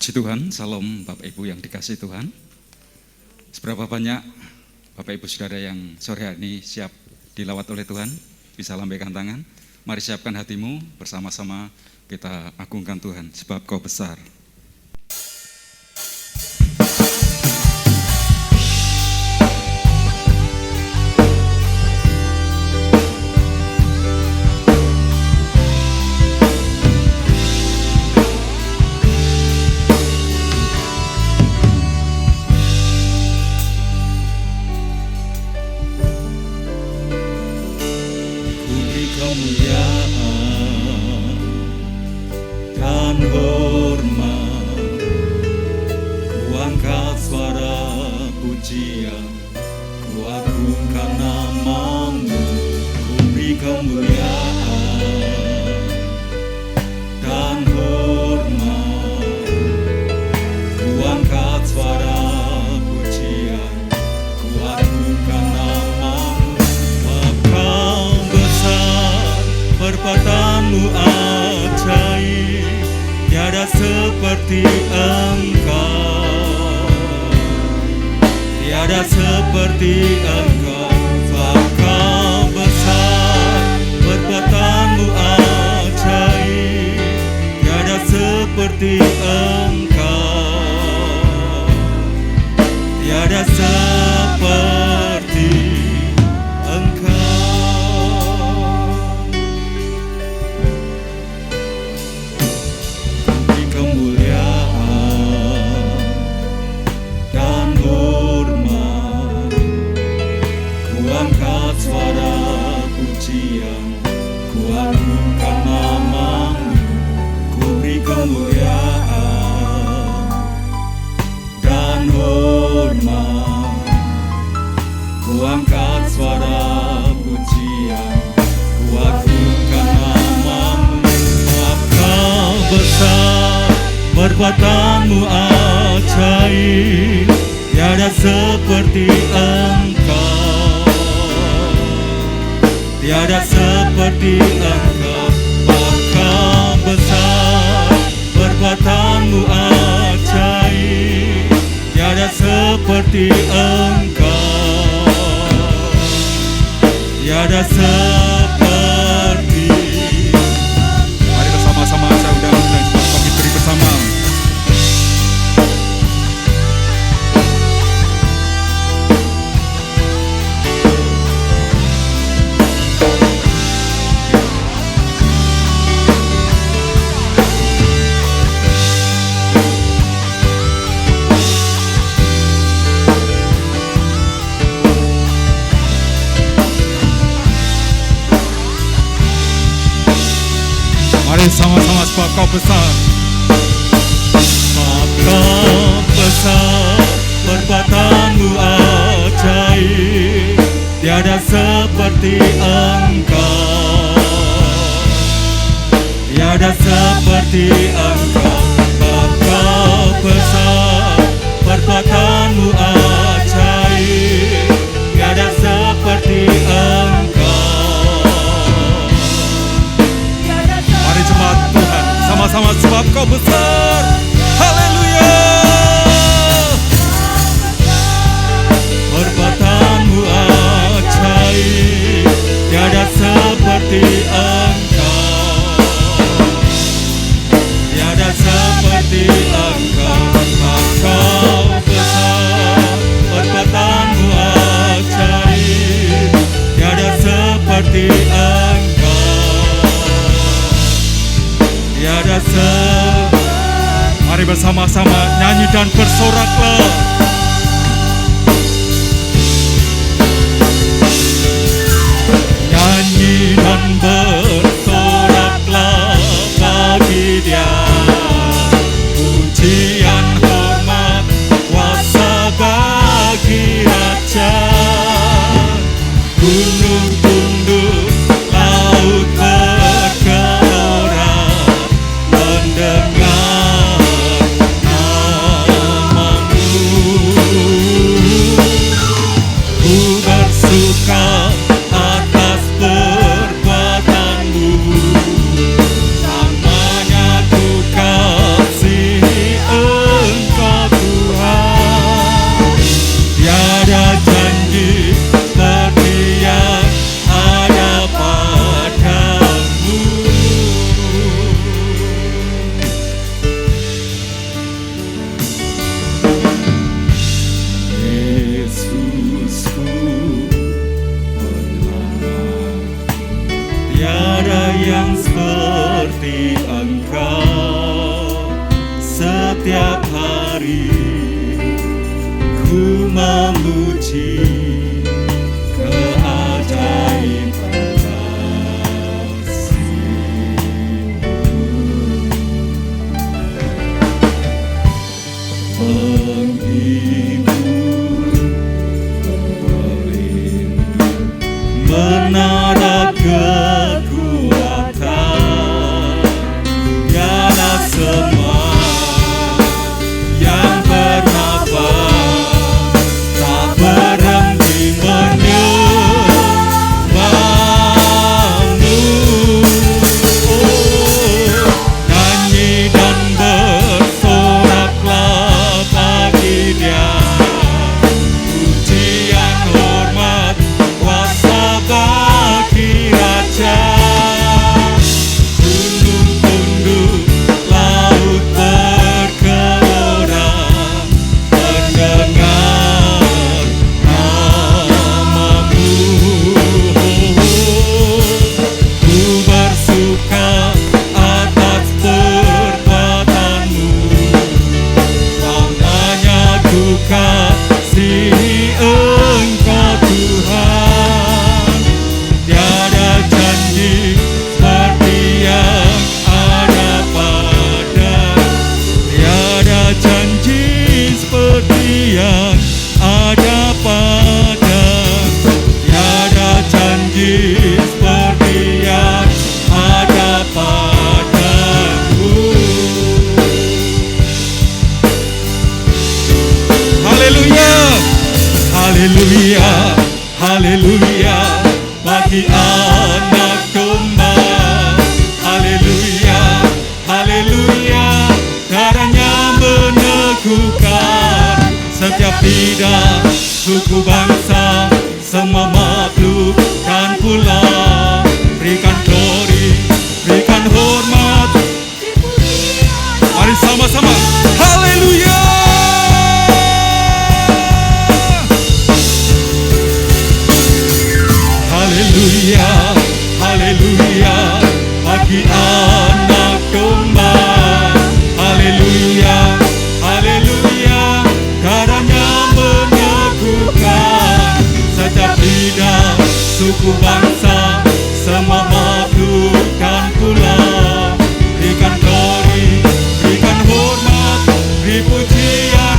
Puji Tuhan, salam Bapak Ibu yang dikasihi Tuhan. Seberapa banyak Bapak Ibu Saudara yang sore hari ini siap dilawat oleh Tuhan, bisa lambaikan tangan. Mari siapkan hatimu, bersama-sama kita agungkan Tuhan, sebab Kau besar. Dan hormat, ku angkat suara pujian, ku agungkan namamu, ku beri kemuliaan. Dan hormat, ku angkat suara pujian, ku agungkan namamu. Kau besar, perbuatanmu ajaib, tiada seperti Engkau, tiada seperti Engkau. Sebab Kau besar, perbuatanmu ajaib, tiada seperti Engkau, tiada seperti Engkau. Angkat suara pujian, ku agungkan namamu. Sebab Kau besar, perbuatanmu ajaib, tiada seperti Engkau, tiada seperti Engkau. Sebab Kau besar, perbuatanmu ajaib, tiada seperti Engkau, tiada seperti. Mari bersama-sama saya undang dan kami beri bersama. Mari sama-sama, sebab Kau besar. Sebab Kau besar, perbuatanmu ajaib, tiada seperti Engkau, tiada seperti Engkau. Sebab Kau besar, perbuatanmu ajaib, tiada seperti Engkau. Mari jemaat Tuhan, sama-sama, sebab Kau besar. Haleluya. Perbuatanmu ajaib, tiada seperti Engkau, tiada seperti Engkau. Sebab Kau besar, perbuatanmu ajaib, tiada seperti Engkau, tiada seperti. Mari bersama-sama nyanyi dan bersoraklah. Nyanyi dan bersoraklah bagi Dia, pujian, hormat, kuasa bagi Raja. Gunung tunduk, laut bergelora, mendengar namamu. Ku bersuka atas perbuatan setiap hari ku memuji keajaiban kasih-Mu. Menghibur, pelindung, menara kekuatan, dialah semua yang bernafas, tak berhenti menyembah-Mu. Oh, nyanyi dan bersoraklah bagi Dia, pujian, hormat, kuasa bagi Raja. Gunung tunduk, laut bergelora, mendengar nama-Mu. Ku bersuka atas perbuatan-Mu, lamanya ku kasihi Engkau Tuhan. Tiada janji seperti yang ada pada, tiada janji seperti yang ada pada, tiada janji seperti yang ada padamu. Haleluya, haleluya, haleluya, bagi anak domba. Haleluya, haleluya, darahnya meneguhkan setiap lidah, suku, bangsa, semua makhluk dan pula berikan glory, berikan hormat. Mari sama-sama, haleluya. Haleluya, haleluya, bagi anak domba. Haleluya, haleluya, darahnya meneguhkan setiap lidah, suku, bangsa, semua makhluk dan pula berikan glory, berikan hormat, beri pujian,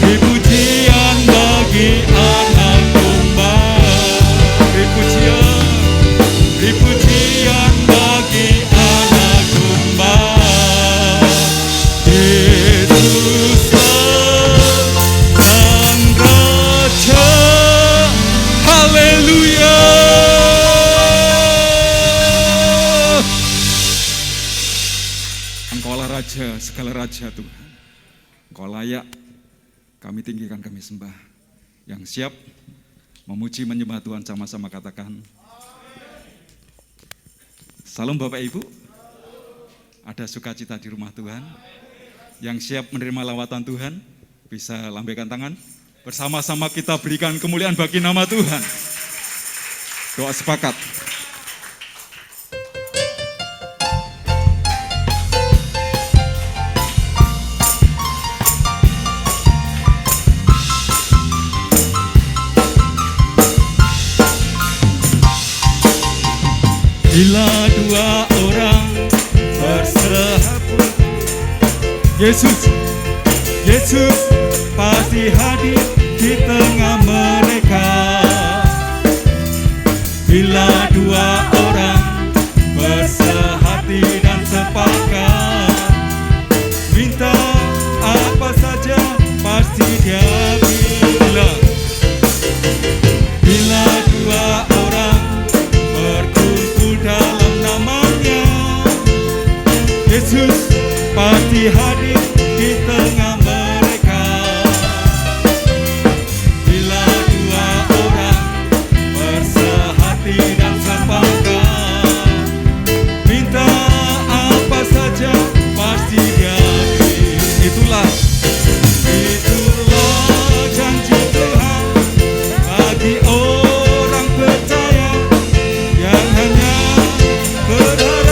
beri pujian bagi anak domba. Beri pujian bagi anak domba. Yesuslah Sang Raja. Haleluya. Engkaulah Raja, segala Raja Tuhan. Engkau layak kami tinggikan, kami sembah. Yang siap memuji menyembah Tuhan, sama-sama katakan salam. Bapak Ibu, ada sukacita di rumah Tuhan. Yang siap menerima lawatan Tuhan, bisa lambaikan tangan. Bersama-sama kita berikan kemuliaan bagi nama Tuhan. Doa sepakat. Bila dua orang bersahabat, Yesus pasti hadir di tengah mereka. Bila dua orang bersehati dan sepakat, minta apa saja pasti Dia bilang. Bila dua orang berkumpul dalam nama-Nya, Yesus pasti hadir di tengah mereka. Bila dua orang bersehati dan sepakat, minta apa saja pasti Dia beri. Itulah janji Tuhan bagi orang percaya yang hanya berharap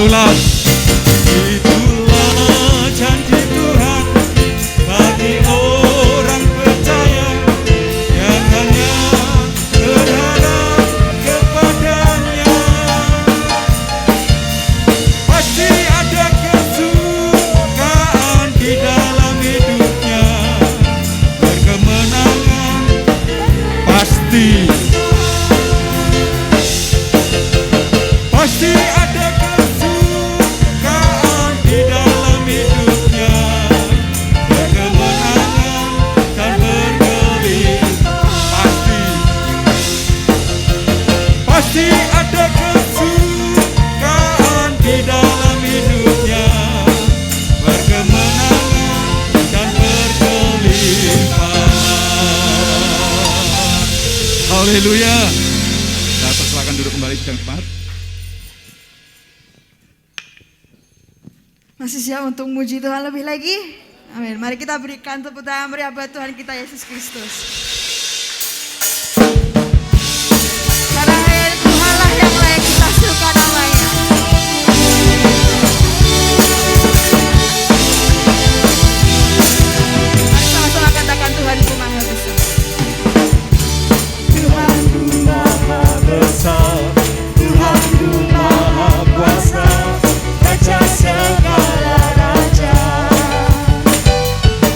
Itulah janji Tuhan bagi orang percaya yang hanya berharap kepadanya. Pasti ada kesukaan di dalam hidupnya, berkemenangan pasti. Pasti ada kesukaan di dalam hidupnya, berkemenangan dan berkelimpahan. Pasti ada kesukaan di dalam hidupnya, berkemenangan dan berkelimpahan. Haleluya. Saya persilakan duduk kembali di tempat. Masih siap untuk muji Tuhan lebih lagi? Amin. Mari kita berikan tepuk tangan meriah buat Tuhan kita Yesus Kristus. Karena hanya Tuhanlah yang layak kita suka namanya. Mari sama-sama katakan Tuhanku Maha Besar. Tuhanku Maha Besar, Tuhanku Maha Kuasa, Raja segala raja.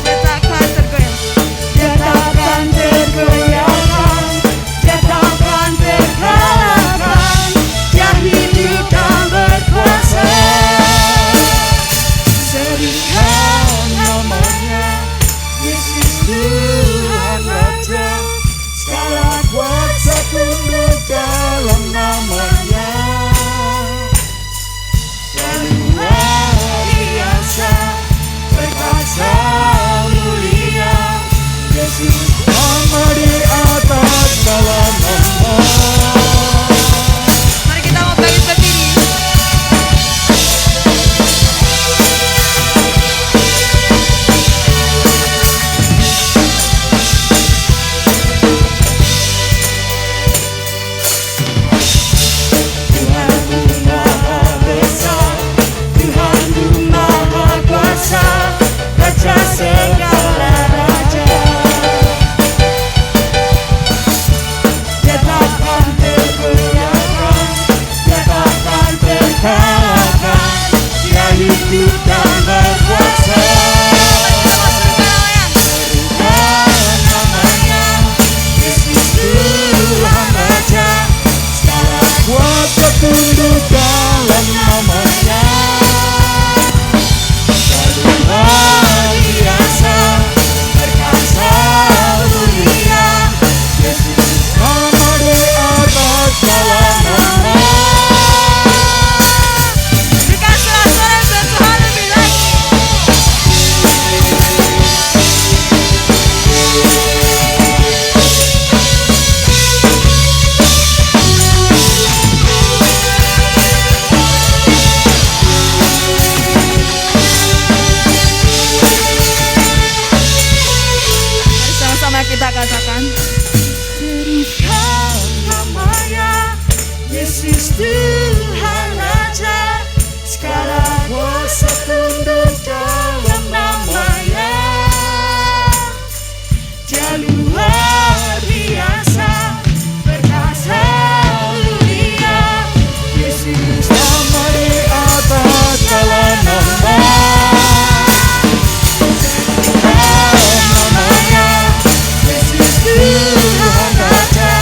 Dia takkan tergoyah. Dia takkan tergoyahkan, Dia takkan terkalahkan. Dia hidup dan berkuasa. Serukan namanya, Yesus Tuhan Raja. Segala kuasa tunduk dalam namanya. Luar biasa, berkuasa mulia, Yesus nama di atas segala nama. Mari kita mau bangkit berdiri. Tuhanku Maha Besar, Tuhanku Maha Kuasa, Raja segala raja. Dia takkan tergoyahkan, Dia takkan terkalahkan. Dia hidup dan berkuasa. Serukan namanya, Yesus Tuhan Raja. Segala kuasa tunduk dalam namanya. Luar biasa, berkuasa mulia, Yesus nama di atas segala nama. Berikan sorak-sorai buat Tuhan lebih lagi. Mari sama-sama kita katakan. Serukan namanya, Yesus Tuhan Raja. Segala kuasa tunduk dalam namanya. Dia luar biasa, berkuasa mulia, Yesus nama di atas segala nama. Namanya, Yesus Tuhan Raja.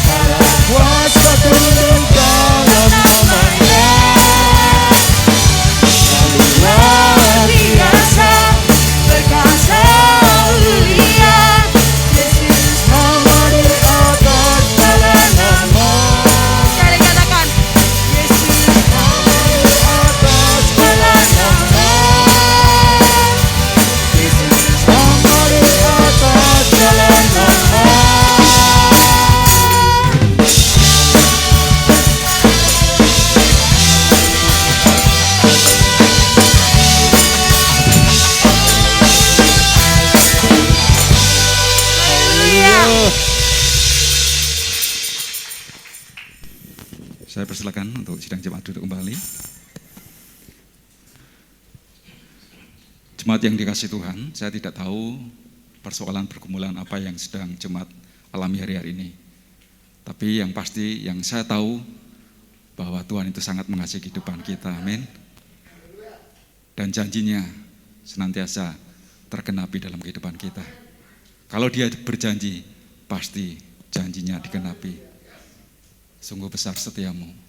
Segala kuasa tunduk dalam namanya. Luar biasa, berkuasa mulia, Yesus nama di atas segala nama. Sekali katakan. Yesus nama di atas segala nama. Yesus nama di atas segala nama. Saya persilakan untuk sidang jemaat duduk kembali. Jemaat yang dikasihi Tuhan, saya tidak tahu persoalan pergumulan apa yang sedang jemaat alami hari-hari ini. Tapi yang pasti yang saya tahu bahwa Tuhan itu sangat mengasihi kehidupan kita, amin. Dan janjinya senantiasa tergenapi dalam kehidupan kita. Kalau Dia berjanji, pasti janjinya digenapi. Sungguh besar setiamu.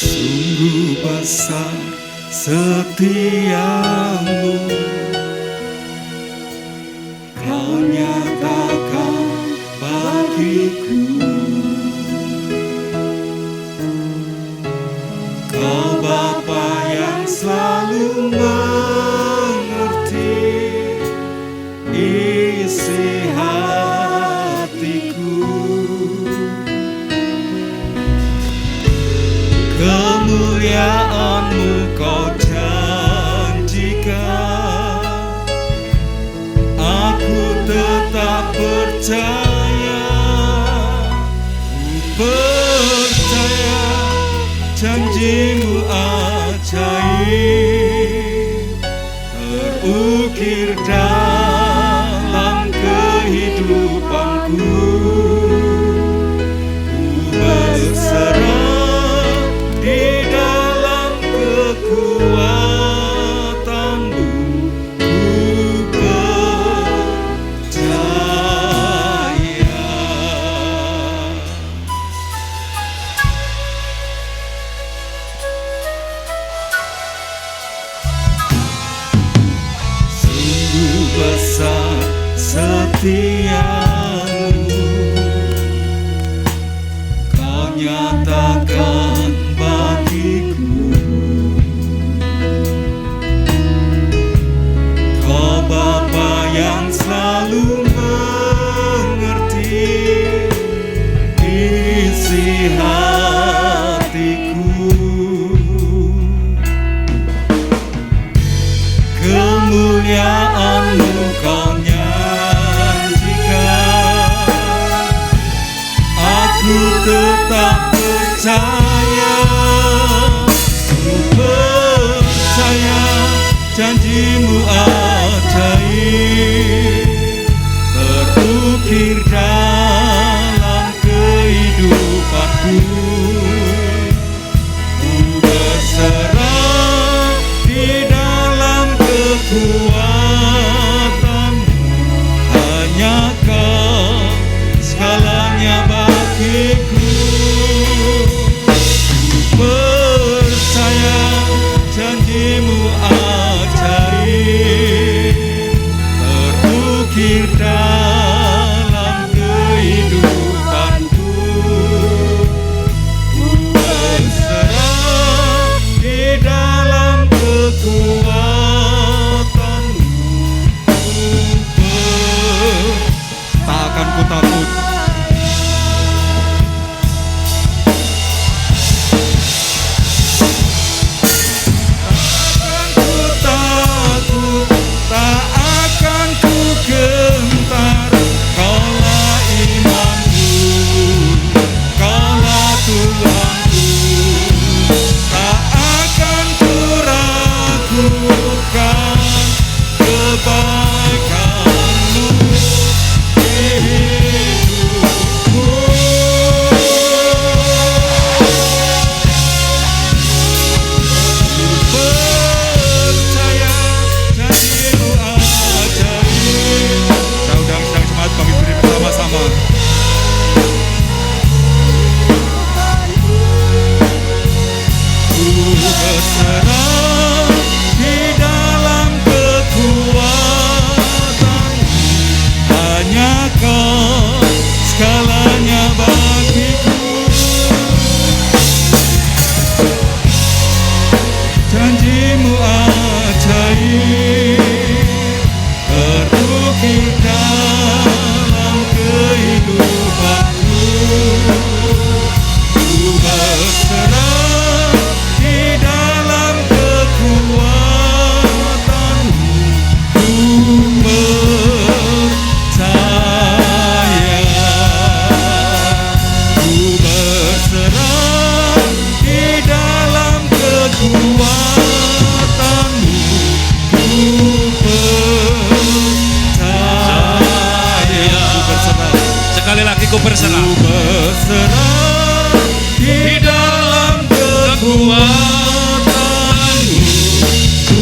Sungguh besar setiamu, Kau nyatakan bagiku. Kau Bapa yang selalu mengerti isi hatiku. Kemuliaan-Mu Kau janjikan, aku tetap percaya. Ku percaya janji-Mu ajaib, terukir dalam kehidupanku. Ku berserah di dalam kekuatan-Mu, ku percaya. Sungguh besar setiamu, Kau nyatakan bagiku. Kau Bapa yang selalu mengerti isi hatiku. Kemuliaan-Mu Kau janjikan, aku tetap percaya. Ku percaya janji-Mu ajaib, terukir dalam kehidupanku. Ku berserah di dalam kekuatan-Mu, hanya Kau segalanya bagiku. Percaya janji-Mu ajaib, terukir dalam kehidupanku. Ku berserah di dalam kekuatan-Mu. Tak akan ku takut. Tak akan ku gentar, Kaulah imanku, Kaulah Tuhanku. Tak akan ku ragukan kebaikan-Mu di hidupku. Percaya janji-Mu ajaib. Saudara-saudara jemaat, kami beri bersama-sama. Ku berserah di dalam kekuatan-Mu, hanya Kau segalanya bagiku. Janji-Mu ajaib, terukir dalam kekuatanmu ku percaya. Ku berserah. Sekali lagi ku berserah. Ku berserah di dalam kekuatanmu ku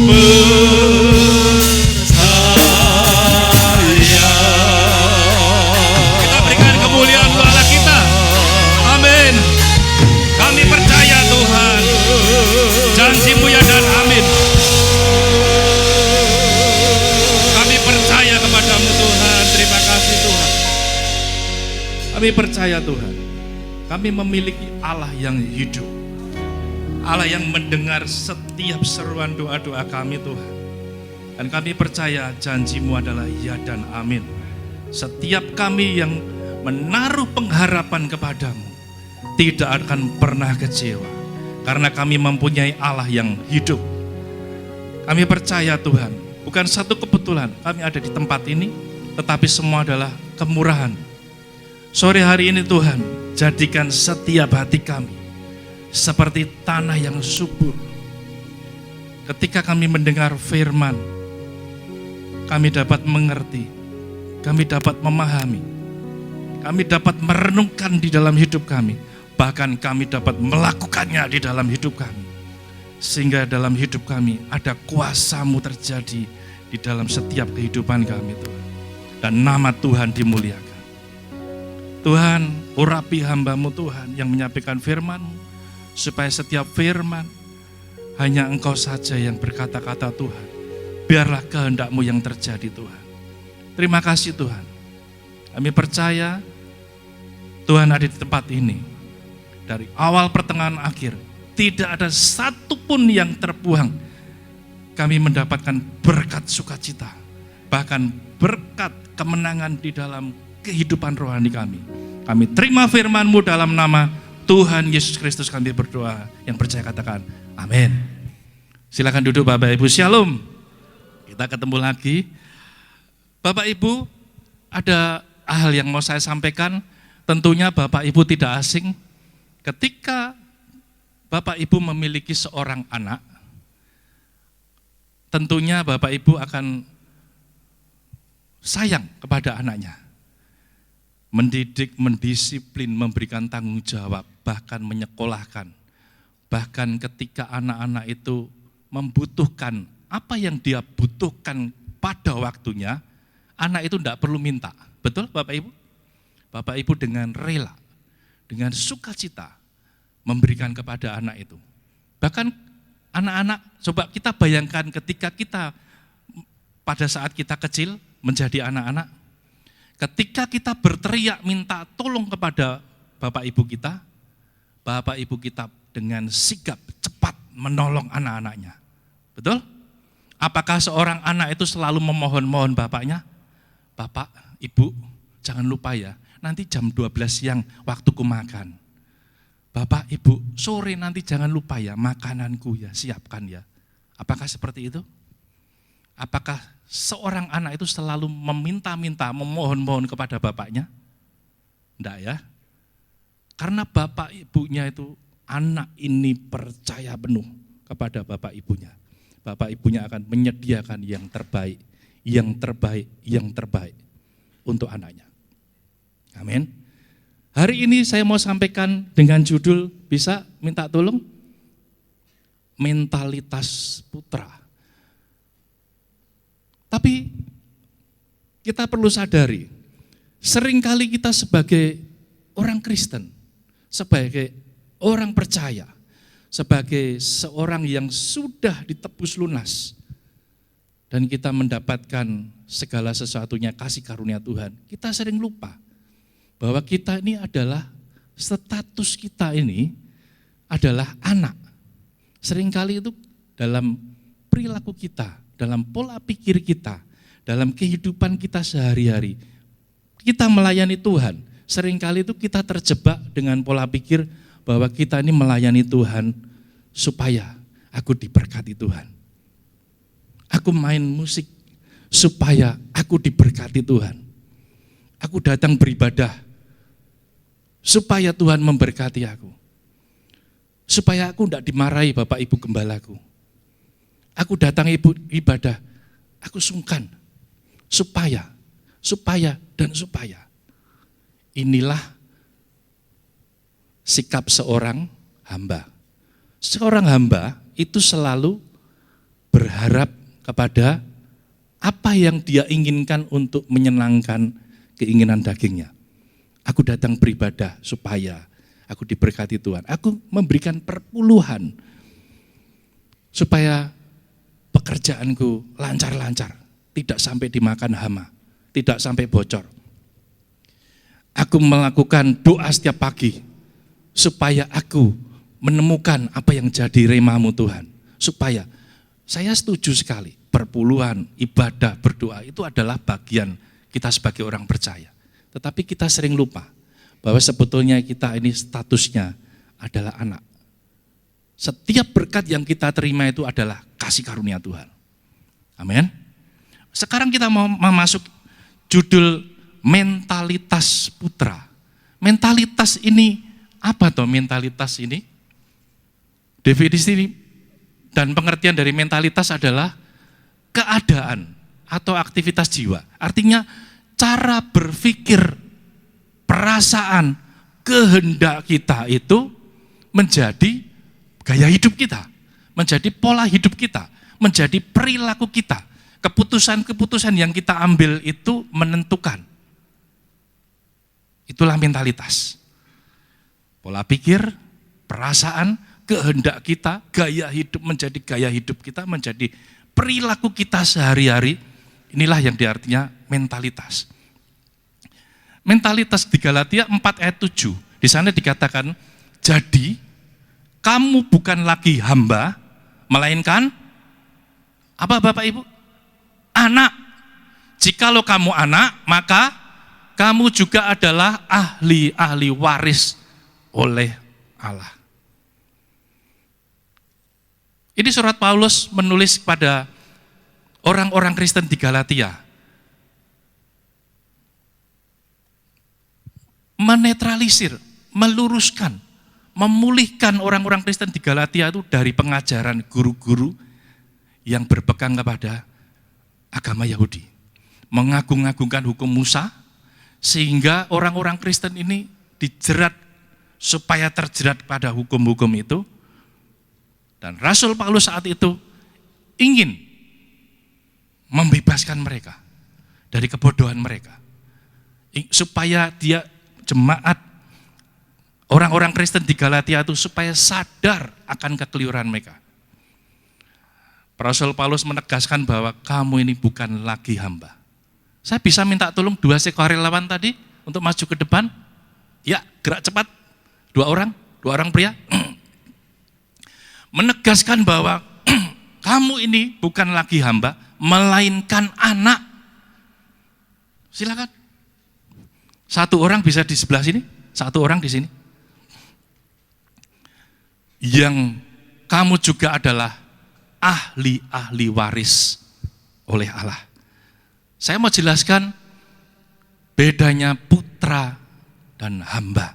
percaya. Kita berikan kemuliaan untuk Allah kita. Amin. Kami percaya Tuhan. Janji-Mu ya dan amin. Kami percaya kepada-Mu Tuhan. Terima kasih Tuhan. Kami percaya Tuhan. Kami memiliki Allah yang hidup. Allah yang mendengar setiap seruan doa-doa kami Tuhan. Dan kami percaya janji-Mu adalah ya dan amin. Setiap kami yang menaruh pengharapan kepada-Mu tidak akan pernah kecewa. Karena kami mempunyai Allah yang hidup. Kami percaya Tuhan, bukan satu kebetulan kami ada di tempat ini, tetapi semua adalah kemurahan. Sore hari ini Tuhan, jadikan setiap hati kami seperti tanah yang subur. Ketika kami mendengar firman, kami dapat mengerti, kami dapat memahami, kami dapat merenungkan di dalam hidup kami, bahkan kami dapat melakukannya di dalam hidup kami. Sehingga dalam hidup kami ada kuasa-Mu terjadi di dalam setiap kehidupan kami Tuhan. Dan nama Tuhan dimuliakan. Tuhan, urapi hamba-Mu Tuhan yang menyampaikan firman-Mu, supaya setiap firman hanya Engkau saja yang berkata-kata Tuhan. Biarlah kehendak-Mu yang terjadi Tuhan. Terima kasih Tuhan. Kami percaya Tuhan ada di tempat ini. Dari awal pertengahan akhir, tidak ada satupun yang terbuang. Kami mendapatkan berkat sukacita, bahkan berkat kemenangan di dalam kehidupan rohani kami. Kami terima firman-Mu dalam nama Tuhan Yesus Kristus kami berdoa. Yang percaya katakan amin. Silakan duduk Bapak Ibu, shalom. Kita ketemu lagi. Bapak Ibu, ada hal yang mau saya sampaikan. Tentunya Bapak Ibu tidak asing. Ketika Bapak Ibu memiliki seorang anak, tentunya Bapak Ibu akan sayang kepada anaknya. Mendidik, mendisiplin, memberikan tanggung jawab, bahkan menyekolahkan. Bahkan ketika anak-anak itu membutuhkan apa yang dia butuhkan pada waktunya, anak itu tidak perlu minta. Betul Bapak Ibu? Bapak Ibu dengan rela, dengan sukacita memberikan kepada anak itu. Bahkan anak-anak, coba kita bayangkan ketika kita pada saat kita kecil menjadi anak-anak, ketika kita berteriak minta tolong kepada Bapak Ibu kita dengan sigap cepat menolong anak-anaknya. Betul? Apakah seorang anak itu selalu memohon-mohon bapaknya? Bapak, Ibu, jangan lupa ya, nanti jam 12 siang waktuku makan. Bapak, Ibu, sore nanti jangan lupa ya, makananku ya, siapkan ya. Apakah seperti itu? Apakah seorang anak itu selalu meminta-minta, memohon-mohon kepada bapaknya? Enggak ya. Karena bapak ibunya itu, anak ini percaya penuh kepada bapak ibunya. Bapak ibunya akan menyediakan yang terbaik, yang terbaik, yang terbaik untuk anaknya. Amin. Hari ini saya mau sampaikan dengan judul, bisa minta tolong? Mentalitas putra. Tapi kita perlu sadari, seringkali kita sebagai orang Kristen, sebagai orang percaya, sebagai seorang yang sudah ditebus lunas, dan kita mendapatkan segala sesuatunya kasih karunia Tuhan, kita sering lupa bahwa kita ini adalah, status kita ini adalah anak. Seringkali itu dalam perilaku kita, dalam pola pikir kita, dalam kehidupan kita sehari-hari, kita melayani Tuhan. Seringkali itu kita terjebak dengan pola pikir bahwa kita ini melayani Tuhan supaya aku diberkati Tuhan. Aku main musik supaya aku diberkati Tuhan. Aku datang beribadah supaya Tuhan memberkati aku. supaya aku tidak dimarahi Bapak Ibu Gembalaku. Aku datang ibadah, aku sungkan, supaya. Inilah sikap seorang hamba. Seorang hamba itu selalu berharap kepada apa yang dia inginkan untuk menyenangkan keinginan dagingnya. Aku datang beribadah supaya aku diberkati Tuhan. Aku memberikan perpuluhan supaya pekerjaanku lancar-lancar, tidak sampai dimakan hama, tidak sampai bocor. Aku melakukan doa setiap pagi supaya aku menemukan apa yang jadi remamu Tuhan. Supaya saya setuju sekali, perpuluhan, ibadah, berdoa itu adalah bagian kita sebagai orang percaya. Tetapi kita sering lupa bahwa sebetulnya kita ini statusnya adalah anak. Setiap berkat yang kita terima itu adalah kasih karunia Tuhan. Amin. Sekarang kita mau masuk judul mentalitas putra. Mentalitas ini apa toh mentalitas ini? Definisi ini dan pengertian dari mentalitas adalah keadaan atau aktivitas jiwa. Artinya cara berpikir, perasaan, kehendak kita itu menjadi gaya hidup kita, menjadi pola hidup kita, menjadi perilaku kita. Keputusan-keputusan yang kita ambil itu menentukan. Itulah mentalitas. Pola pikir, perasaan, kehendak kita, gaya hidup menjadi gaya hidup kita, menjadi perilaku kita sehari-hari. Inilah yang diartinya mentalitas. Mentalitas di Galatia 4 ayat 7. Di sana dikatakan, jadi kamu bukan lagi hamba, melainkan apa Bapak Ibu? Anak. Jikalau kamu anak, maka kamu juga adalah ahli waris oleh Allah. Ini surat Paulus menulis kepada orang-orang Kristen di Galatia. Menetralisir, meluruskan, memulihkan orang-orang Kristen di Galatia itu dari pengajaran guru-guru yang berpegang kepada agama Yahudi. Mengagung-agungkan hukum Musa, sehingga orang-orang Kristen ini dijerat supaya terjerat pada hukum-hukum itu. Dan Rasul Paulus saat itu ingin membebaskan mereka dari kebodohan mereka. Supaya dia jemaat orang-orang Kristen di Galatia itu supaya sadar akan kekeliruan mereka. Rasul Paulus menegaskan bahwa kamu ini bukan lagi hamba. Saya bisa minta tolong 2 sukarelawan tadi untuk maju ke depan? Ya, gerak cepat. 2 orang pria. Menegaskan bahwa kamu ini bukan lagi hamba, melainkan anak. Silakan. 1 orang bisa di sebelah sini, 1 orang di sini. Yang kamu juga adalah ahli waris oleh Allah. Saya mau jelaskan bedanya putra dan hamba.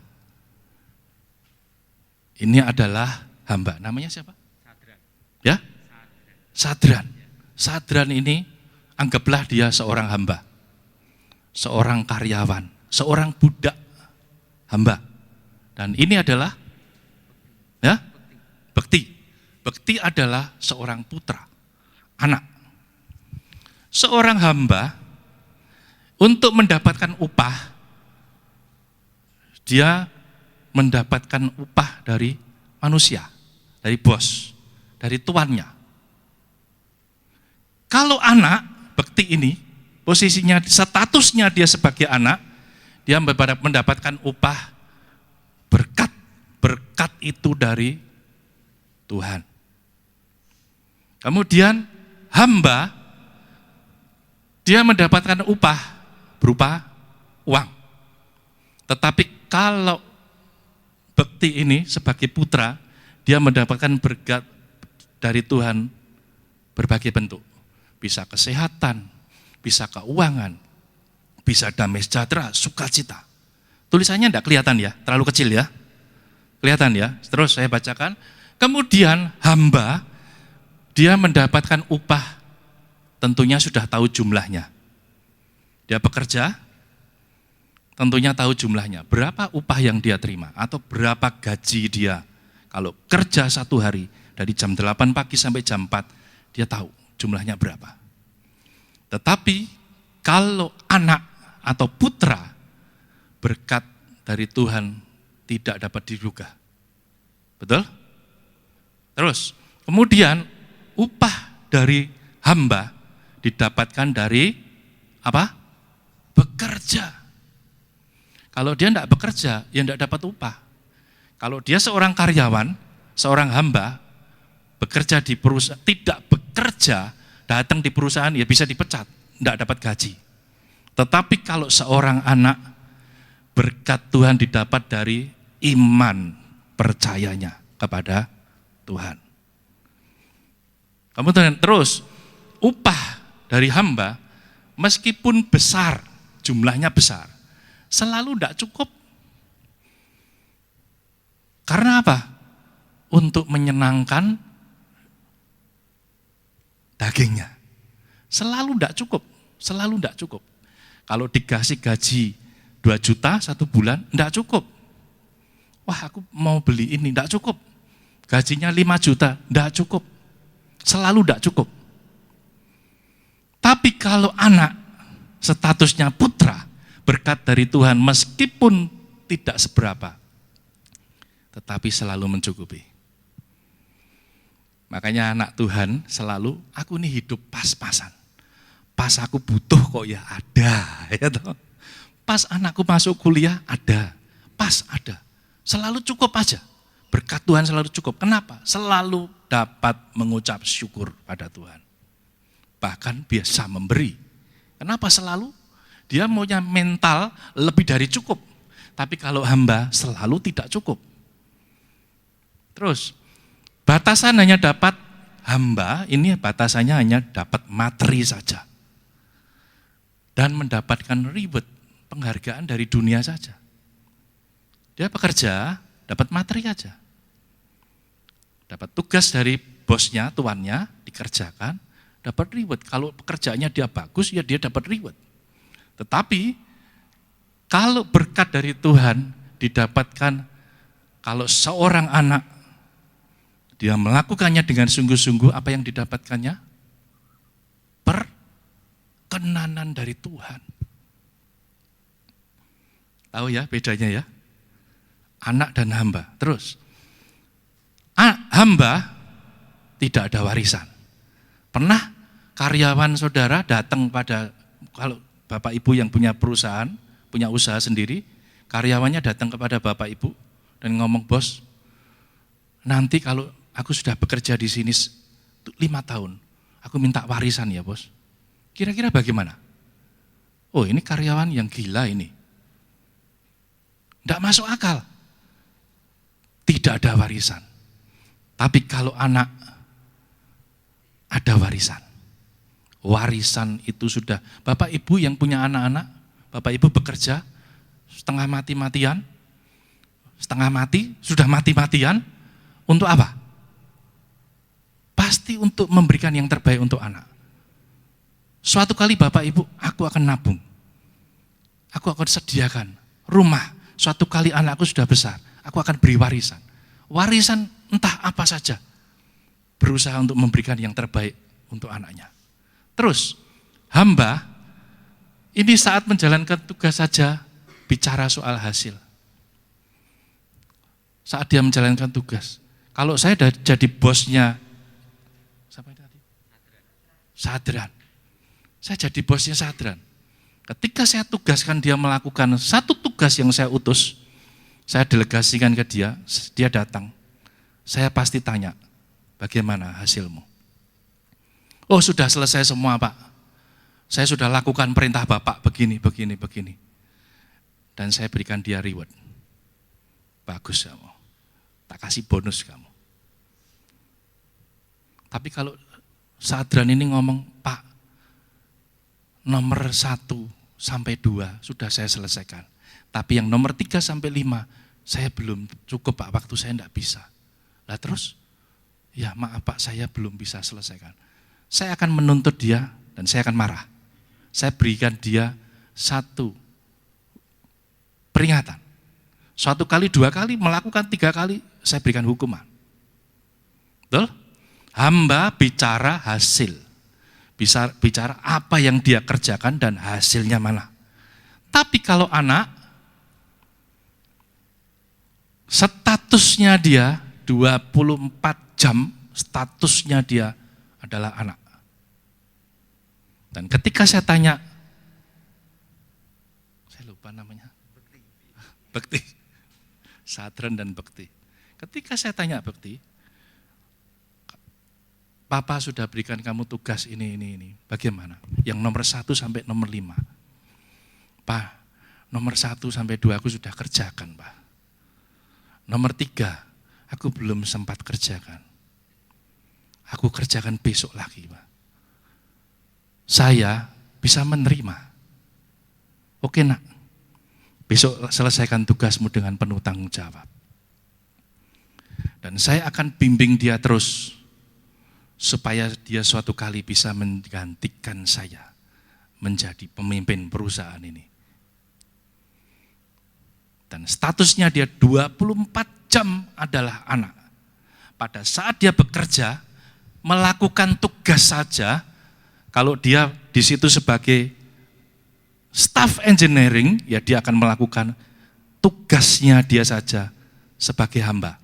Ini adalah hamba. Namanya siapa? Sadran. Ya? Sadran. Sadran ini anggaplah dia seorang hamba. Seorang karyawan, seorang budak hamba. Dan ini adalah ya, bekti. Bekti adalah seorang putra, anak. Seorang hamba untuk mendapatkan upah, dia mendapatkan upah dari manusia, dari bos, dari tuannya. Kalau anak, bekti ini, posisinya, statusnya dia sebagai anak, dia mendapatkan upah berkat. Berkat itu dari Tuhan. Kemudian hamba, dia mendapatkan upah berupa uang. Tetapi kalau bekti ini sebagai putra, dia mendapatkan berkat dari Tuhan berbagai bentuk. Bisa kesehatan, bisa keuangan, bisa damai sejahtera, sukacita. Tulisannya tidak kelihatan ya, terlalu kecil ya. Kelihatan ya? Terus saya bacakan. Kemudian hamba, dia mendapatkan upah, tentunya sudah tahu jumlahnya. Dia bekerja, tentunya tahu jumlahnya. Berapa upah yang dia terima atau berapa gaji dia. Kalau kerja 1 hari, dari jam 8 pagi sampai jam 4, dia tahu jumlahnya berapa. Tetapi kalau anak atau putra, berkat dari Tuhan tidak dapat diduga. Betul? Terus, kemudian upah dari hamba didapatkan dari apa? Bekerja. Kalau dia tidak bekerja, ya tidak dapat upah. Kalau dia seorang karyawan, seorang hamba, bekerja di perusahaan, tidak bekerja, datang di perusahaan, ya bisa dipecat, tidak dapat gaji. Tetapi kalau seorang anak, berkat Tuhan didapat dari iman percayanya kepada Tuhan. Kemudian terus, upah dari hamba, meskipun besar, jumlahnya besar, selalu tidak cukup. Karena apa? Untuk menyenangkan dagingnya. Selalu tidak cukup, selalu tidak cukup. Kalau dikasih gaji 2 juta 1 bulan, tidak cukup. Wah, aku mau beli ini, tidak cukup. Gajinya 5 juta, tidak cukup. Selalu tidak cukup. Tapi kalau anak, statusnya putra, berkat dari Tuhan, meskipun tidak seberapa, tetapi selalu mencukupi. Makanya anak Tuhan selalu, aku ini hidup pas-pasan. Pas aku butuh kok ya ada. Ya toh? Pas anakku masuk kuliah, ada. Pas ada. Selalu cukup aja. Berkat Tuhan selalu cukup. Kenapa? Selalu dapat mengucap syukur pada Tuhan. Bahkan biasa memberi. Kenapa selalu? Dia maunya mental lebih dari cukup. Tapi kalau hamba selalu tidak cukup. Terus, batasan hanya dapat hamba, ini batasannya hanya dapat materi saja. Dan mendapatkan reward, penghargaan dari dunia saja. Dia bekerja, dapat materi aja. Dapat tugas dari bosnya, tuannya, dikerjakan, dapat reward. Kalau pekerjaannya dia bagus, ya dia dapat reward. Tetapi, kalau berkat dari Tuhan didapatkan, kalau seorang anak, dia melakukannya dengan sungguh-sungguh, apa yang didapatkannya? Perkenanan dari Tuhan. Tahu ya bedanya ya? Anak dan hamba. Terus, hamba tidak ada warisan. Pernah karyawan saudara datang pada, kalau Bapak Ibu yang punya perusahaan, punya usaha sendiri, karyawannya datang kepada Bapak Ibu dan ngomong, bos, nanti kalau aku sudah bekerja di sini 5 tahun, aku minta warisan ya bos. Kira-kira bagaimana? Oh, ini karyawan yang gila ini. Tidak masuk akal. Tidak ada warisan. Tapi kalau anak, ada warisan. Warisan itu sudah, Bapak Ibu yang punya anak-anak, Bapak Ibu bekerja, setengah mati-matian, setengah mati, sudah mati-matian, untuk apa? Pasti untuk memberikan yang terbaik untuk anak. Suatu kali Bapak Ibu, aku akan nabung. Aku akan sediakan rumah. Suatu kali anakku sudah besar, aku akan beri warisan. Warisan entah apa saja. Berusaha untuk memberikan yang terbaik untuk anaknya. Terus, hamba, ini saat menjalankan tugas saja, bicara soal hasil. Saat dia menjalankan tugas. Kalau saya jadi bosnya, siapa tadi? Sadran. Saya jadi bosnya Sadran. Ketika saya tugaskan dia melakukan satu tugas yang saya utus, saya delegasikan ke dia, dia datang. Saya pasti tanya, bagaimana hasilmu? Oh, sudah selesai semua Pak. Saya sudah lakukan perintah Bapak begini. Dan saya berikan dia reward. Bagus kamu. Tak kasih bonus kamu. Tapi kalau Sadran ini ngomong, Pak, nomor 1 sampai 2 sudah saya selesaikan. Tapi yang nomor 3 sampai 5 saya belum cukup Pak, waktu saya enggak bisa. Lah terus, ya maaf Pak, saya belum bisa selesaikan. Saya akan menuntut dia dan saya akan marah. Saya berikan dia satu peringatan. Suatu kali, 2 kali, melakukan 3 kali, saya berikan hukuman. Betul? Hamba bicara hasil. Bisa bicara apa yang dia kerjakan dan hasilnya mana. Tapi kalau anak, statusnya dia 24 jam, statusnya dia adalah anak. Dan ketika saya tanya, saya lupa namanya, Bekti, Sadran dan Bekti. Ketika saya tanya Bekti, Papa sudah berikan kamu tugas ini. Bagaimana? Yang nomor 1 sampai nomor 5. Pak, nomor 1 sampai 2 aku sudah kerjakan, Pak. Nomor 3, aku belum sempat kerjakan. Aku kerjakan besok lagi, Pak. Saya bisa menerima. Oke nak, besok selesaikan tugasmu dengan penuh tanggung jawab. Dan saya akan bimbing dia terus, supaya dia suatu kali bisa menggantikan saya menjadi pemimpin perusahaan ini. Dan statusnya dia 24 jam adalah anak. Pada saat dia bekerja, melakukan tugas saja, kalau dia di situ sebagai staff engineering, ya dia akan melakukan tugasnya dia saja sebagai hamba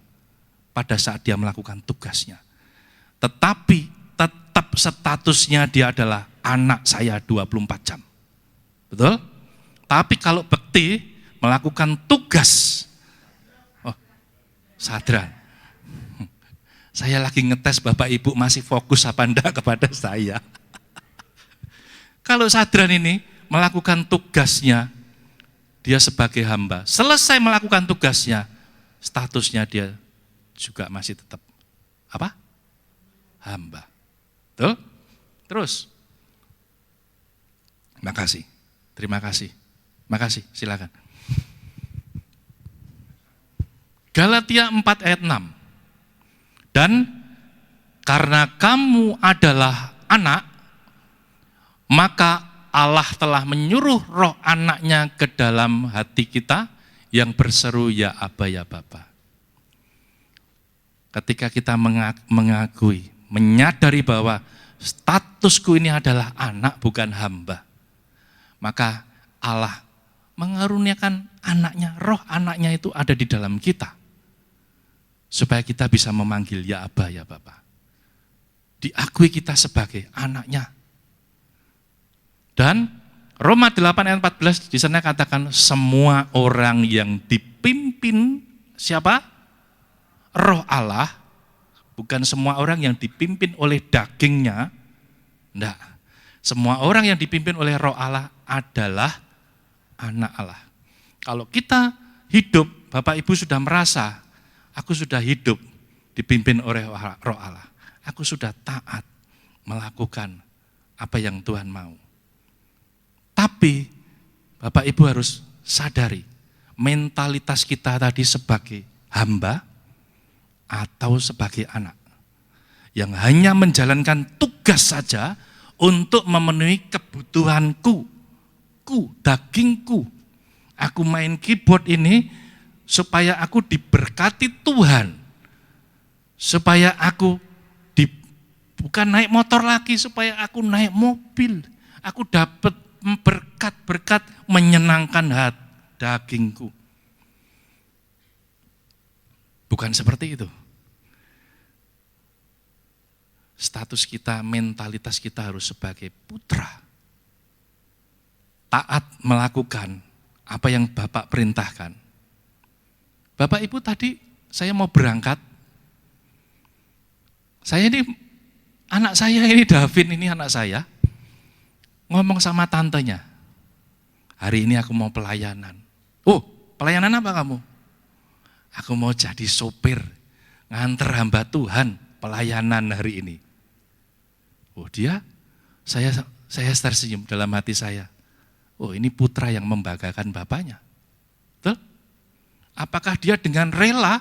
pada saat dia melakukan tugasnya. Tetapi tetap statusnya dia adalah anak saya 24 jam. Betul? Tapi kalau Bekti melakukan tugas, Sadran, saya lagi ngetes Bapak Ibu masih fokus apa enggak kepada saya. Kalau Sadran ini melakukan tugasnya, dia sebagai hamba, selesai melakukan tugasnya, statusnya dia juga masih tetap apa? Hamba. Tuh. Terus. Makasih. Terima kasih. Makasih, silakan. Galatia 4 ayat 6. Dan karena kamu adalah anak, maka Allah telah menyuruh roh anaknya ke dalam hati kita yang berseru ya Aba ya Bapa. Ketika kita mengakui, menyadari bahwa statusku ini adalah anak bukan hamba, maka Allah mengaruniakan anaknya, roh anaknya itu ada di dalam kita, supaya kita bisa memanggil ya Aba ya Bapa. Diakui kita sebagai anaknya. Dan Roma 8 ayat 14 di sana katakan semua orang yang dipimpin siapa? Roh Allah. Bukan semua orang yang dipimpin oleh dagingnya, enggak. Semua orang yang dipimpin oleh roh Allah adalah anak Allah. Kalau kita hidup, Bapak Ibu sudah merasa, aku sudah hidup dipimpin oleh roh Allah. Aku sudah taat melakukan apa yang Tuhan mau. Tapi Bapak Ibu harus sadari, mentalitas kita tadi sebagai hamba, atau sebagai anak yang hanya menjalankan tugas saja untuk memenuhi kebutuhanku, dagingku. Aku main keyboard ini supaya aku diberkati Tuhan, supaya aku bukan naik motor lagi, supaya aku naik mobil, aku dapat berkat-berkat menyenangkan hati dagingku. Bukan seperti itu. Status kita, mentalitas kita harus sebagai putra. Taat melakukan apa yang Bapak perintahkan. Bapak Ibu tadi saya mau berangkat. Saya ini, anak saya ini Davin ini anak saya. Ngomong sama tantenya. Hari ini aku mau pelayanan. Oh, pelayanan apa kamu? Aku mau jadi sopir, nganter hamba Tuhan, pelayanan hari ini. Oh saya tersenyum dalam hati saya. Oh ini putra yang membanggakan bapaknya. Betul? Apakah dia dengan rela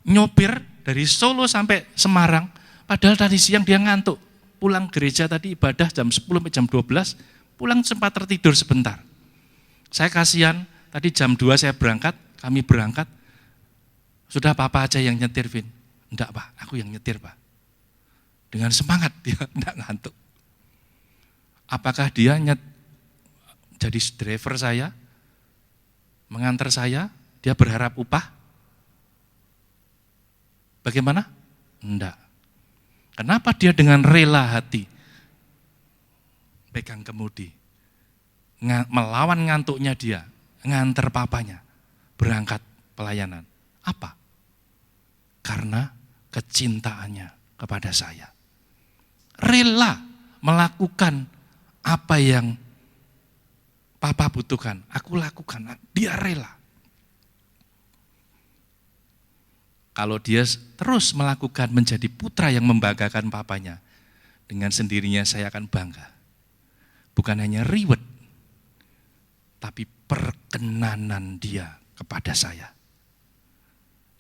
nyopir dari Solo sampai Semarang, padahal tadi siang dia ngantuk. Pulang gereja tadi ibadah jam 10 sampai jam 12, pulang sempat tertidur sebentar. Saya kasihan, tadi jam 2 saya berangkat, kami berangkat, sudah Papa aja yang nyetir, Vin. Enggak Pak, aku yang nyetir Pak. Dengan semangat dia, enggak ngantuk. Apakah dia jadi driver saya, mengantar saya, dia berharap upah? Bagaimana? Enggak. Kenapa dia dengan rela hati pegang kemudi, melawan ngantuknya dia, nganter papanya, berangkat pelayanan. Apa? Karena kecintaannya kepada saya. Rela melakukan apa yang Papa butuhkan, aku lakukan, dia rela. Kalau dia terus melakukan menjadi putra yang membanggakan papanya, dengan sendirinya saya akan bangga. Bukan hanya reward, tapi perkenanan dia kepada saya.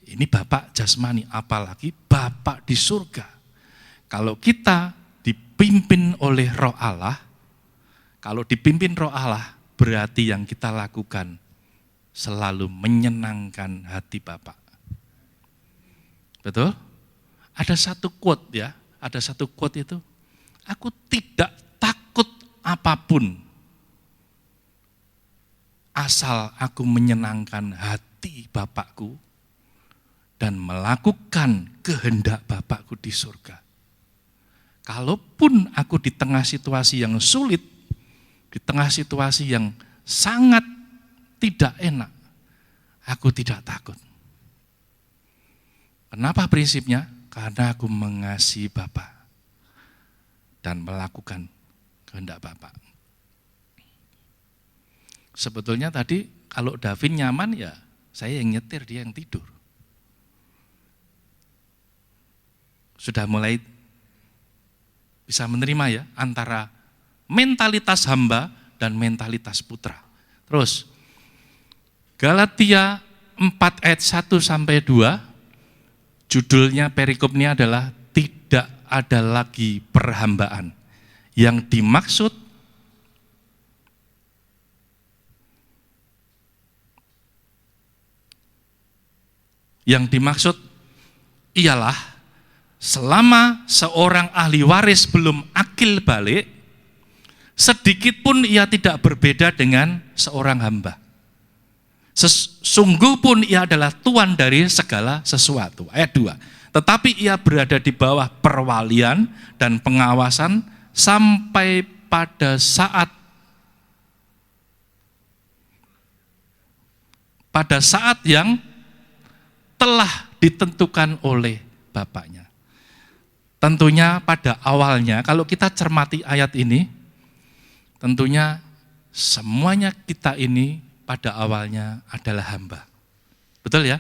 Ini Bapak jasmani, apalagi Bapak di surga. Kalau kita dipimpin oleh Roh Allah, kalau dipimpin Roh Allah, berarti yang kita lakukan selalu menyenangkan hati Bapak. Betul? Ada satu quote ya, ada satu quote itu, aku tidak takut apapun asal aku menyenangkan hati Bapakku dan melakukan kehendak Bapakku di surga. Kalaupun aku di tengah situasi yang sulit, di tengah situasi yang sangat tidak enak, aku tidak takut. Kenapa prinsipnya? Karena aku mengasihi Bapa dan melakukan kehendak Bapa. Sebetulnya tadi kalau Davin nyaman ya saya yang nyetir, dia yang tidur. Sudah mulai bisa menerima ya antara mentalitas hamba dan mentalitas putra. Terus Galatia 4 ayat 1 sampai 2. Judulnya perikopnya adalah tidak ada lagi perhambaan. Yang dimaksud ialah selama seorang ahli waris belum akil balik, sedikit pun ia tidak berbeda dengan seorang hamba. Sungguh pun ia adalah tuan dari segala sesuatu. Ayat 2. Tetapi ia berada di bawah perwalian dan pengawasan sampai pada saat yang telah ditentukan oleh Bapaknya. Tentunya pada awalnya, kalau kita cermati ayat ini, tentunya semuanya kita ini pada awalnya adalah hamba. Betul ya?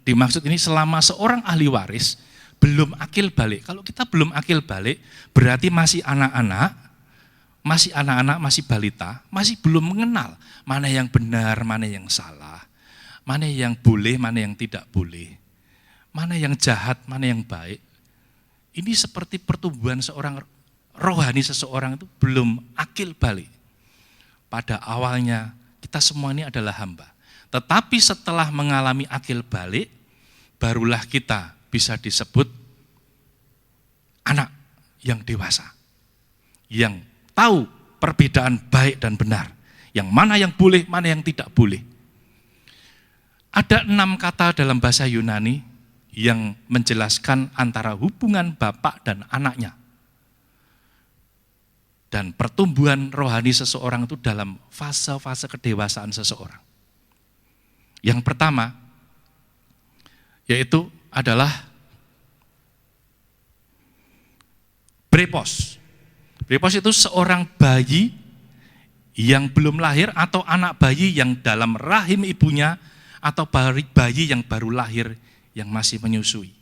Dimaksud ini selama seorang ahli waris belum akil balik. Kalau kita belum akil balik, berarti masih anak-anak, masih balita, masih belum mengenal mana yang benar, mana yang salah, mana yang boleh, mana yang tidak boleh, mana yang jahat, mana yang baik. Ini seperti pertumbuhan seorang rohani seseorang itu belum akil balik. Pada awalnya kita semua ini adalah hamba. Tetapi setelah mengalami akil balik, barulah kita bisa disebut anak yang dewasa. Yang tahu perbedaan baik dan benar. Yang mana yang boleh, mana yang tidak boleh. Ada 6 kata dalam bahasa Yunani yang menjelaskan antara hubungan bapak dan anaknya. Dan pertumbuhan rohani seseorang itu dalam fase-fase kedewasaan seseorang. Yang pertama, yaitu adalah brepos. Brepos itu seorang bayi yang belum lahir atau anak bayi yang dalam rahim ibunya atau bayi yang baru lahir yang masih menyusui.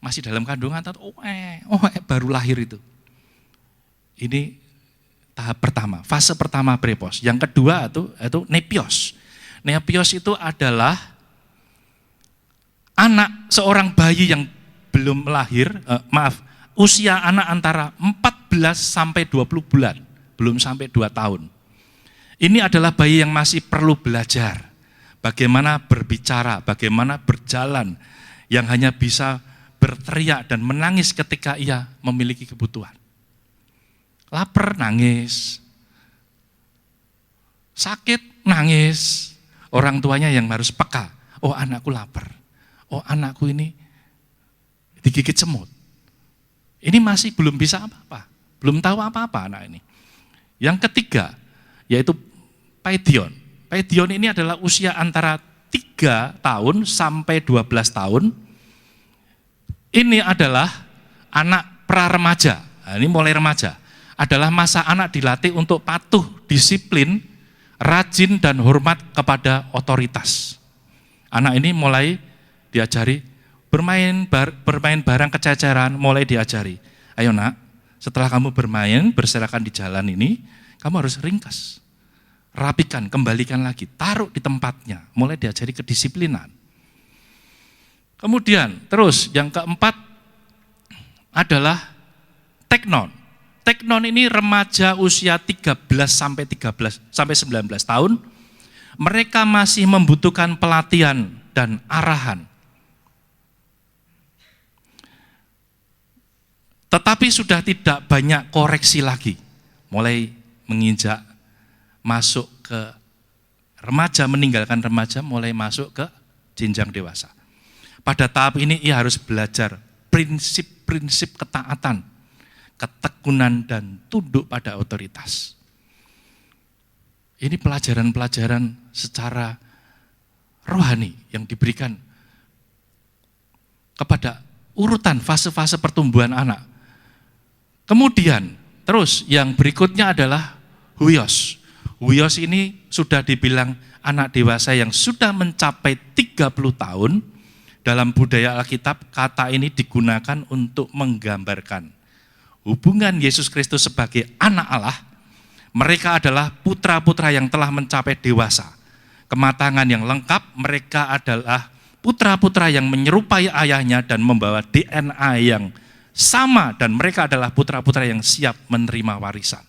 Masih dalam kandungan atau baru lahir itu. Ini tahap pertama, fase pertama brepos. Yang kedua itu nepios. Nepios itu adalah anak seorang bayi yang belum lahir, usia anak antara 14 sampai 20 bulan, belum sampai 2 tahun. Ini adalah bayi yang masih perlu belajar bagaimana berbicara, bagaimana berjalan, yang hanya bisa berteriak dan menangis ketika ia memiliki kebutuhan. Lapar, nangis. Sakit, nangis. Orang tuanya yang harus peka. Oh, anakku lapar. Oh, anakku ini digigit semut. Ini masih belum bisa apa-apa. Belum tahu apa-apa anak ini. Yang ketiga, yaitu Paidion. Paidion ini adalah usia antara 3 tahun sampai 12 tahun. Ini adalah anak pra-remaja. Nah, ini mulai remaja. Adalah masa anak dilatih untuk patuh, disiplin, rajin, dan hormat kepada otoritas. Anak ini mulai diajari bermain barang kececeran, mulai diajari. Ayo nak, setelah kamu bermain, berserakan di jalan ini, kamu harus ringkas. Rapikan, kembalikan lagi, taruh di tempatnya, mulai diajari kedisiplinan. Kemudian, terus yang keempat adalah teknon. Teknon ini remaja usia 13 sampai 19 tahun. Mereka masih membutuhkan pelatihan dan arahan. Tetapi sudah tidak banyak koreksi lagi. Mulai menginjak masuk ke remaja, meninggalkan remaja, mulai masuk ke jenjang dewasa. Pada tahap ini ia harus belajar prinsip-prinsip ketaatan, ketekunan, dan tunduk pada otoritas. Ini pelajaran-pelajaran secara rohani yang diberikan kepada urutan fase-fase pertumbuhan anak. Kemudian, terus yang berikutnya adalah huios. Huios ini sudah dibilang anak dewasa yang sudah mencapai 30 tahun. Dalam budaya Alkitab, kata ini digunakan untuk menggambarkan hubungan Yesus Kristus sebagai anak Allah. Mereka adalah putra-putra yang telah mencapai dewasa. Kematangan yang lengkap, mereka adalah putra-putra yang menyerupai ayahnya dan membawa DNA yang sama, dan mereka adalah putra-putra yang siap menerima warisan.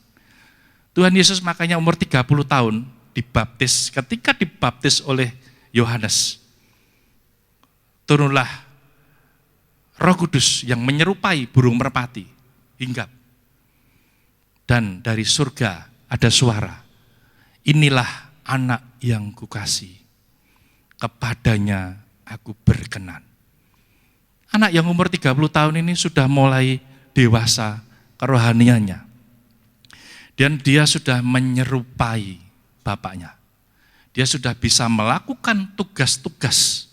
Tuhan Yesus makanya umur 30 tahun dibaptis. Ketika dibaptis oleh Yohanes, turunlah Roh Kudus yang menyerupai burung merpati, hinggap. Dan dari surga ada suara, inilah anak yang kukasihi, kepadanya aku berkenan. Anak yang umur 30 tahun ini sudah mulai dewasa kerohaniannya. Dan dia sudah menyerupai bapaknya. Dia sudah bisa melakukan tugas-tugas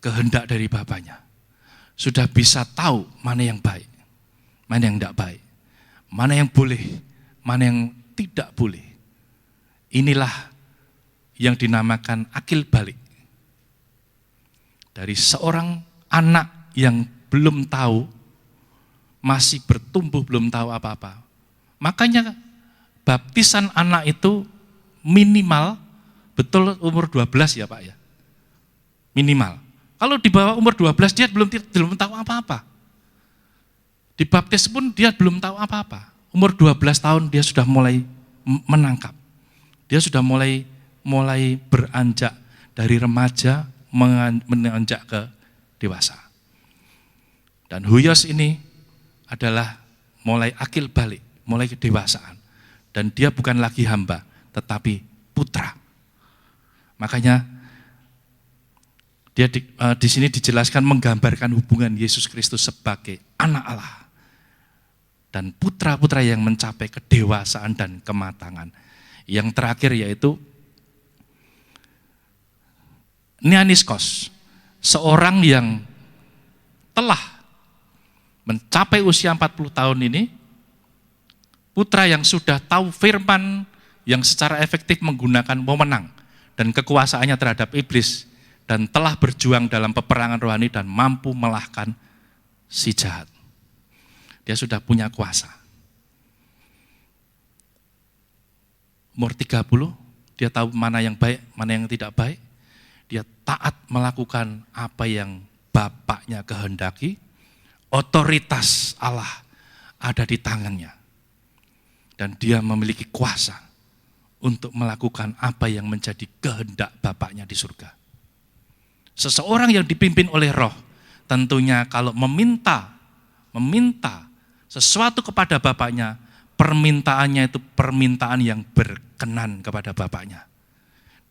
kehendak dari bapaknya. Sudah bisa tahu mana yang baik, mana yang tidak baik, mana yang boleh, mana yang tidak boleh. Inilah yang dinamakan akil balik. Dari seorang anak yang belum tahu, masih bertumbuh, belum tahu apa-apa. Makanya baptisan anak itu minimal, betul umur 12 ya Pak ya? Minimal. Kalau di bawah umur 12 dia belum tahu apa-apa. Dibaptis pun dia belum tahu apa-apa. Umur 12 tahun dia sudah mulai menangkap. Dia sudah mulai beranjak dari remaja menanjak ke dewasa. Dan huios ini adalah mulai akil balik, mulai kedewasaan. Dan dia bukan lagi hamba, tetapi putra. Makanya dia di sini dijelaskan menggambarkan hubungan Yesus Kristus sebagai anak Allah dan putra-putra yang mencapai kedewasaan dan kematangan. Yang terakhir yaitu Neaniskos, seorang yang telah mencapai usia 40 tahun ini, putra yang sudah tahu firman, yang secara efektif menggunakan wewenang dan kekuasaannya terhadap iblis, dan telah berjuang dalam peperangan rohani dan mampu melahkan si jahat. Dia sudah punya kuasa. Umur 30, Dia tahu mana yang baik, mana yang tidak baik. Dia taat melakukan apa yang bapaknya kehendaki. Otoritas Allah ada di tangannya. Dan dia memiliki kuasa untuk melakukan apa yang menjadi kehendak bapaknya di surga. Seseorang yang dipimpin oleh Roh, tentunya kalau meminta sesuatu kepada bapaknya, permintaannya itu permintaan yang berkenan kepada bapaknya.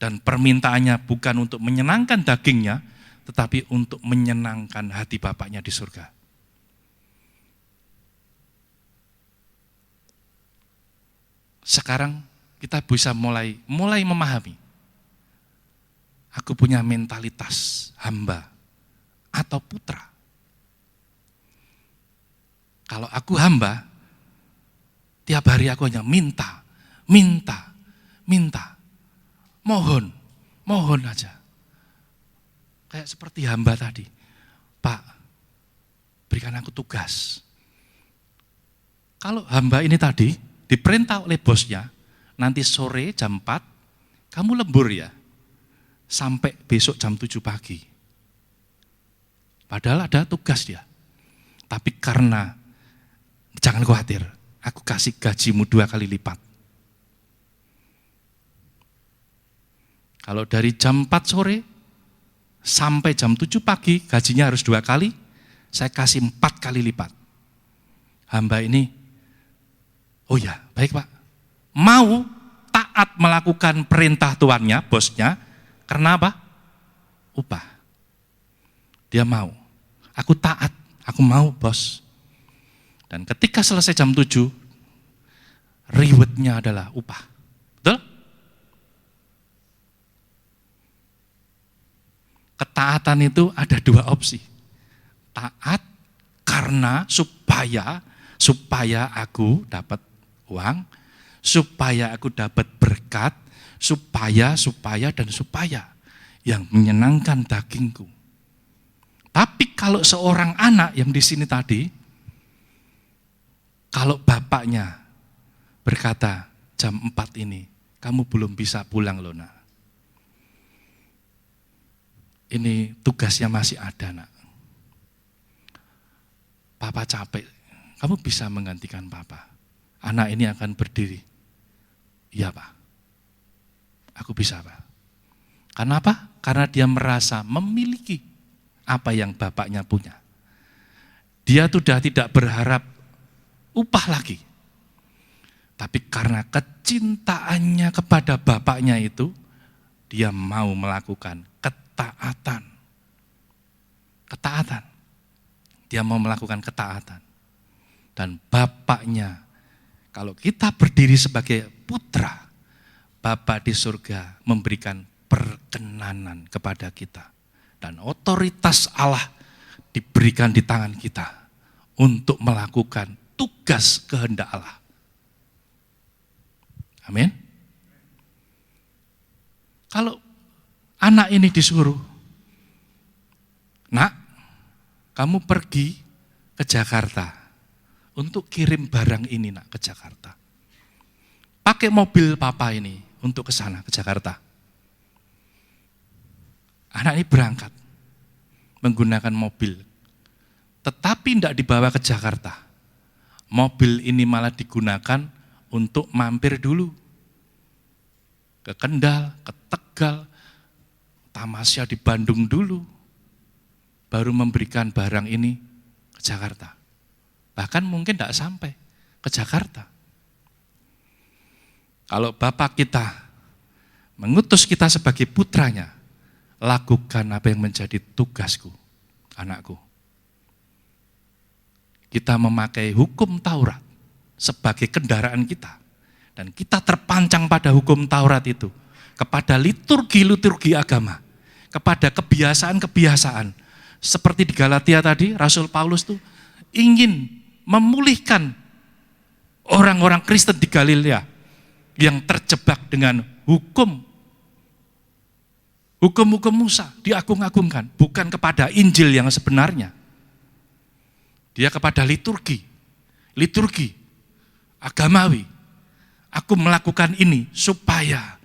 Dan permintaannya bukan untuk menyenangkan dagingnya, tetapi untuk menyenangkan hati bapaknya di surga. Sekarang kita bisa mulai memahami. Aku punya mentalitas hamba atau putra. Kalau aku hamba, tiap hari aku hanya minta. Mohon aja. Kayak seperti hamba tadi. Pak, berikan aku tugas. Kalau hamba ini tadi diperintah oleh bosnya, nanti sore jam 4, kamu lembur ya, sampai besok jam 7 pagi. Padahal ada tugas dia. Tapi karena, jangan khawatir, aku kasih gajimu 2 kali lipat. Kalau dari jam 4 sore sampai jam 7 pagi, gajinya harus 2 kali, saya kasih 4 kali lipat. Hamba ini, oh ya, baik Pak, mau taat melakukan perintah tuannya, bosnya, karena apa? Upah. Dia mau, aku taat, aku mau bos. Dan ketika selesai jam 7, rewardnya adalah upah. Betul? Ketaatan itu ada 2 opsi. Taat karena supaya aku dapat uang, supaya aku dapat berkat, supaya yang menyenangkan dagingku. Tapi kalau seorang anak yang di sini tadi, kalau bapaknya berkata, jam 4 ini kamu belum bisa pulang loh nak. Ini tugasnya masih ada nak. Papa capek, kamu bisa menggantikan papa. Anak ini akan berdiri. Iya Pak, aku bisa Pak. Karena apa? Karena dia merasa memiliki apa yang bapaknya punya. Dia sudah tidak berharap upah lagi. Tapi karena kecintaannya kepada bapaknya itu, dia mau melakukan ketaatan. Dia mau melakukan ketaatan. Dan bapaknya, kalau kita berdiri sebagai putra, Bapa di surga memberikan perkenanan kepada kita. Dan otoritas Allah diberikan di tangan kita untuk melakukan tugas kehendak Allah. Amin. Kalau anak ini disuruh, nak, kamu pergi ke Jakarta untuk kirim barang ini nak ke Jakarta. Pakai mobil papa ini untuk ke sana, ke Jakarta. Anak ini berangkat menggunakan mobil, tetapi tidak dibawa ke Jakarta. Mobil ini malah digunakan untuk mampir dulu ke Kendal, ke Tegal, tamasya di Bandung dulu, baru memberikan barang ini ke Jakarta. Bahkan mungkin tidak sampai ke Jakarta. Kalau Bapak kita mengutus kita sebagai putranya, lakukan apa yang menjadi tugasku, anakku. Kita memakai hukum Taurat sebagai kendaraan kita. Dan kita terpancang pada hukum Taurat itu, kepada liturgi-liturgi agama, kepada kebiasaan-kebiasaan. Seperti di Galatia tadi, Rasul Paulus tuh ingin memulihkan orang-orang Kristen di Galilea yang terjebak dengan hukum Musa, diagung-agungkan, bukan kepada Injil yang sebenarnya. Dia kepada liturgi agamawi. Aku melakukan ini supaya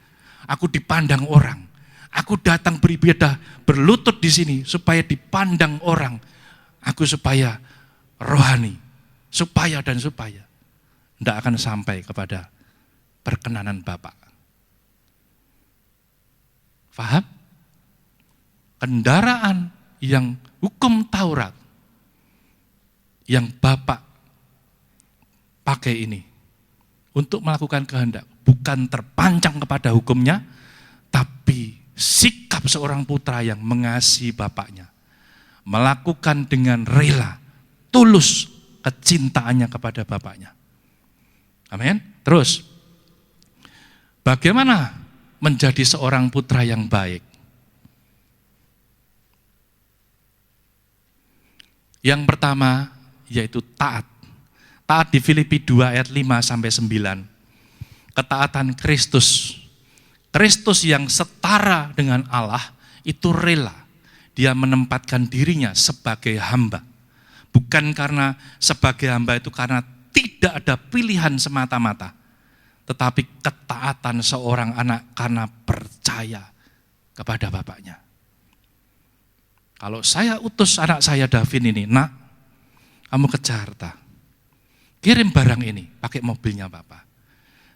Aku dipandang orang. Aku datang beribadah, berlutut di sini supaya dipandang orang. Aku supaya rohani, supaya tidak akan sampai kepada perkenanan Bapa. Paham? Kendaraan yang hukum Taurat yang Bapak pakai ini untuk melakukan kehendak, bukan terpancang kepada hukumnya, tapi sikap seorang putra yang mengasihi bapaknya, melakukan dengan rela, tulus kecintaannya kepada bapaknya. Amin. Terus, bagaimana menjadi seorang putra yang baik? Yang pertama yaitu taat. Taat di Filipi 2 ayat 5 sampai 9. Ketaatan Kristus. Kristus yang setara dengan Allah itu rela. Dia menempatkan dirinya sebagai hamba. Bukan karena sebagai hamba itu karena tidak ada pilihan semata-mata. Tetapi ketaatan seorang anak karena percaya kepada bapaknya. Kalau saya utus anak saya Davin ini, nak, kamu ke Jakarta, kirim barang ini, pakai mobilnya Bapak.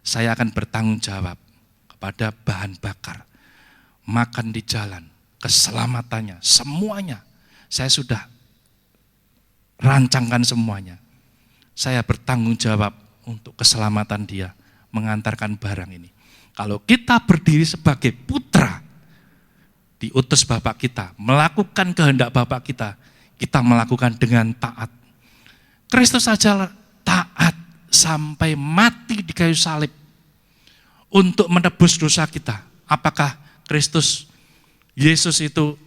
Saya akan bertanggung jawab kepada bahan bakar, makan di jalan, keselamatannya, semuanya. Saya sudah rancangkan semuanya. Saya bertanggung jawab untuk keselamatan dia, mengantarkan barang ini. Kalau kita berdiri sebagai putra, diutus Bapak kita, melakukan kehendak Bapak kita melakukan dengan taat. Kristus saja taat sampai mati di kayu salib untuk menebus dosa kita. Apakah Kristus, Yesus itu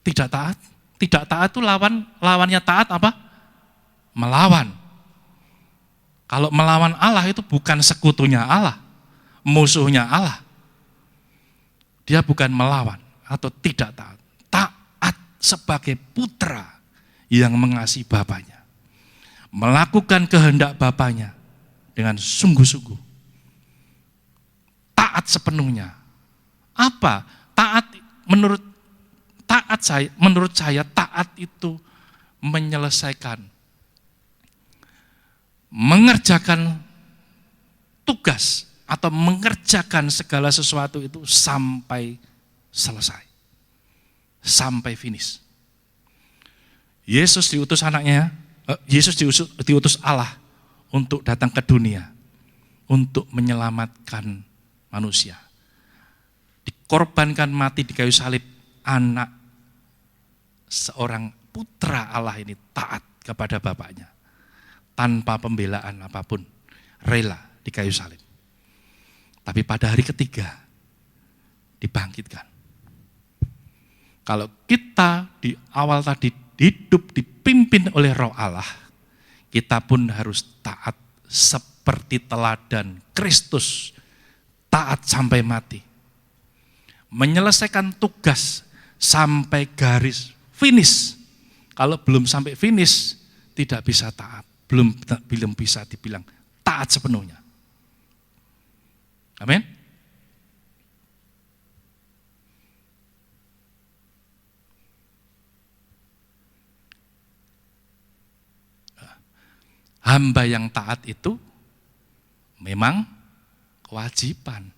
tidak taat? Tidak taat itu lawannya taat apa? Melawan. Kalau melawan Allah itu bukan sekutunya Allah, musuhnya Allah. Dia bukan melawan atau tidak taat. Taat sebagai putra yang mengasihi bapaknya. Melakukan kehendak bapaknya dengan sungguh-sungguh. Taat sepenuhnya. Apa? Taat menurut saya taat itu menyelesaikan, mengerjakan tugas atau mengerjakan segala sesuatu itu sampai selesai. Sampai finish. Yesus diutus diutus Allah untuk datang ke dunia, untuk menyelamatkan manusia. Dikorbankan mati di kayu salib, anak seorang putra Allah ini taat kepada bapaknya. Tanpa pembelaan apapun, rela di kayu salib. Tapi pada hari ketiga dibangkitkan. Kalau kita di awal tadi hidup dipimpin oleh Roh Allah, kita pun harus taat seperti teladan Kristus, taat sampai mati. Menyelesaikan tugas sampai garis finish. Kalau belum sampai finish, tidak bisa taat, belum bisa dibilang taat sepenuhnya. Amin. Hamba yang taat itu memang kewajiban.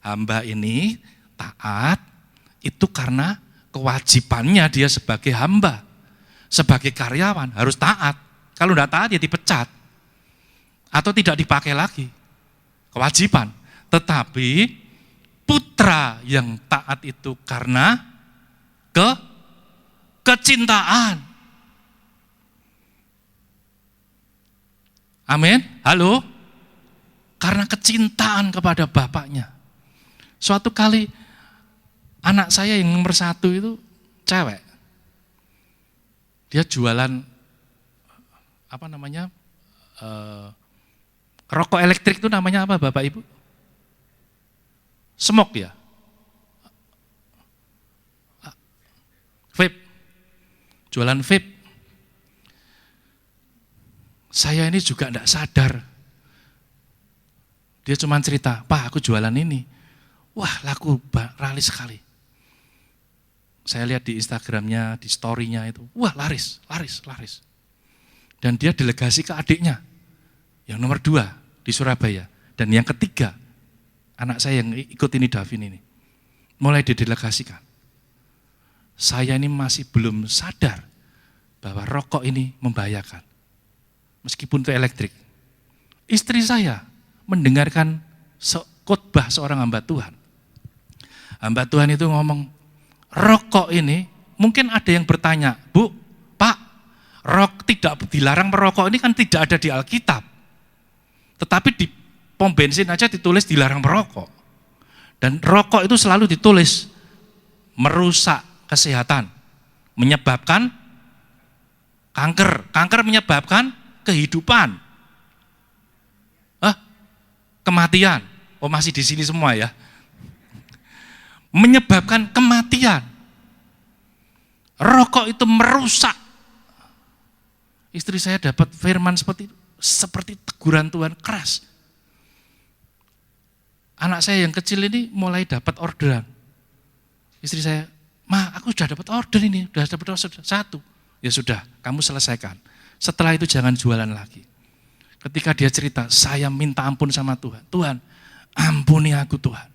Hamba ini taat itu karena kewajibannya dia sebagai hamba, sebagai karyawan harus taat. Kalau tidak taat ya dipecat atau tidak dipakai lagi. Kewajiban. Tetapi putra yang taat itu karena kecintaan. Amin. Halo. Karena kecintaan kepada bapaknya. Suatu kali anak saya yang nomor 1 itu cewek. Dia jualan rokok elektrik itu namanya apa Bapak Ibu? Smoke ya? Vape. Jualan vape. Saya ini juga tidak sadar. Dia cuma cerita, Pak aku jualan ini. Wah, laku laris sekali. Saya lihat di Instagramnya, di story-nya itu, wah laris. Dan dia delegasi ke adiknya, yang nomor 2 di Surabaya. Dan yang ketiga, anak saya yang ikut ini, Davin ini, mulai didelegasikan. Saya ini masih belum sadar bahwa rokok ini membahayakan. Meskipun itu elektrik. Istri saya mendengarkan khotbah seorang hamba Tuhan. Hamba Tuhan itu ngomong, rokok ini, mungkin ada yang bertanya, Bu, Pak, tidak dilarang merokok ini kan tidak ada di Alkitab. Tetapi di pom bensin aja ditulis dilarang merokok. Dan rokok itu selalu ditulis merusak kesehatan, menyebabkan kanker. Kanker menyebabkan kehidupan. Kematian. Oh, masih di sini semua ya. Menyebabkan kematian. Rokok itu merusak. Istri saya dapat firman seperti itu, seperti teguran Tuhan keras. Anak saya yang kecil ini mulai dapat orderan. Istri saya, Ma, aku sudah dapat order ini, sudah dapat order 1. Ya sudah, kamu selesaikan. Setelah itu jangan jualan lagi. Ketika dia cerita, saya minta ampun sama Tuhan. Tuhan, ampuni aku Tuhan.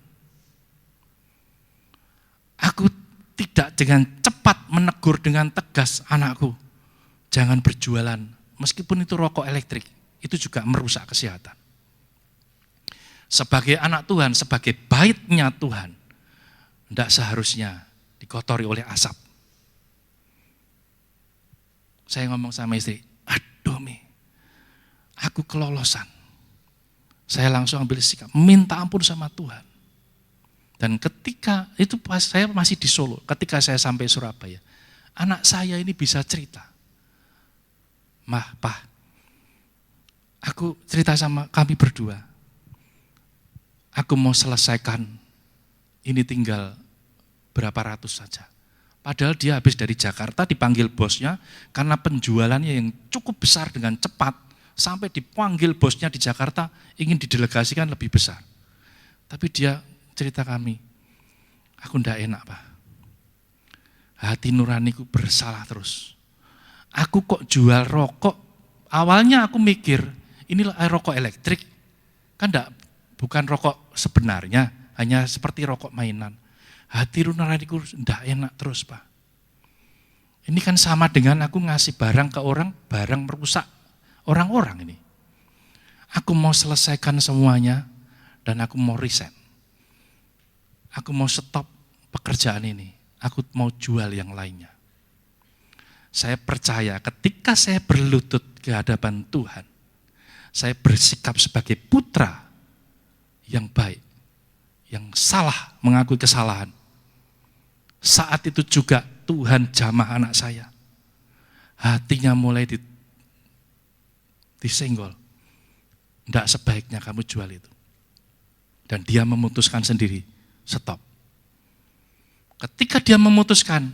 Aku tidak dengan cepat menegur dengan tegas anakku. Jangan berjualan, meskipun itu rokok elektrik, itu juga merusak kesehatan. Sebagai anak Tuhan, sebagai baitnya Tuhan, tidak seharusnya dikotori oleh asap. Saya ngomong sama istri, aduh Mi, aku kelolosan. Saya langsung ambil sikap, minta ampun sama Tuhan. Dan ketika, itu pas saya masih di Solo, ketika saya sampai Surabaya, anak saya ini bisa cerita. Mah, Pak, aku cerita sama kami berdua. Aku mau selesaikan, ini tinggal berapa ratus saja. Padahal dia habis dari Jakarta dipanggil bosnya, karena penjualannya yang cukup besar dengan cepat, sampai dipanggil bosnya di Jakarta, ingin didelegasikan lebih besar. Tapi dia cerita kami, aku ndak enak Pak. Hati nuraniku bersalah terus. Aku kok jual rokok, awalnya aku mikir, inilah rokok elektrik, kan bukan rokok sebenarnya, hanya seperti rokok mainan. Hati nuraniku ndak enak terus Pak. Ini kan sama dengan aku ngasih barang ke orang, barang merusak orang-orang ini. Aku mau selesaikan semuanya, dan aku mau resign. Aku mau stop pekerjaan ini, aku mau jual yang lainnya. Saya percaya ketika saya berlutut ke hadapan Tuhan, saya bersikap sebagai putra yang baik, yang salah mengakui kesalahan. Saat itu juga Tuhan jamah anak saya. Hatinya mulai disenggol. Tidak sebaiknya kamu jual itu. Dan dia memutuskan sendiri, stop. Ketika dia memutuskan,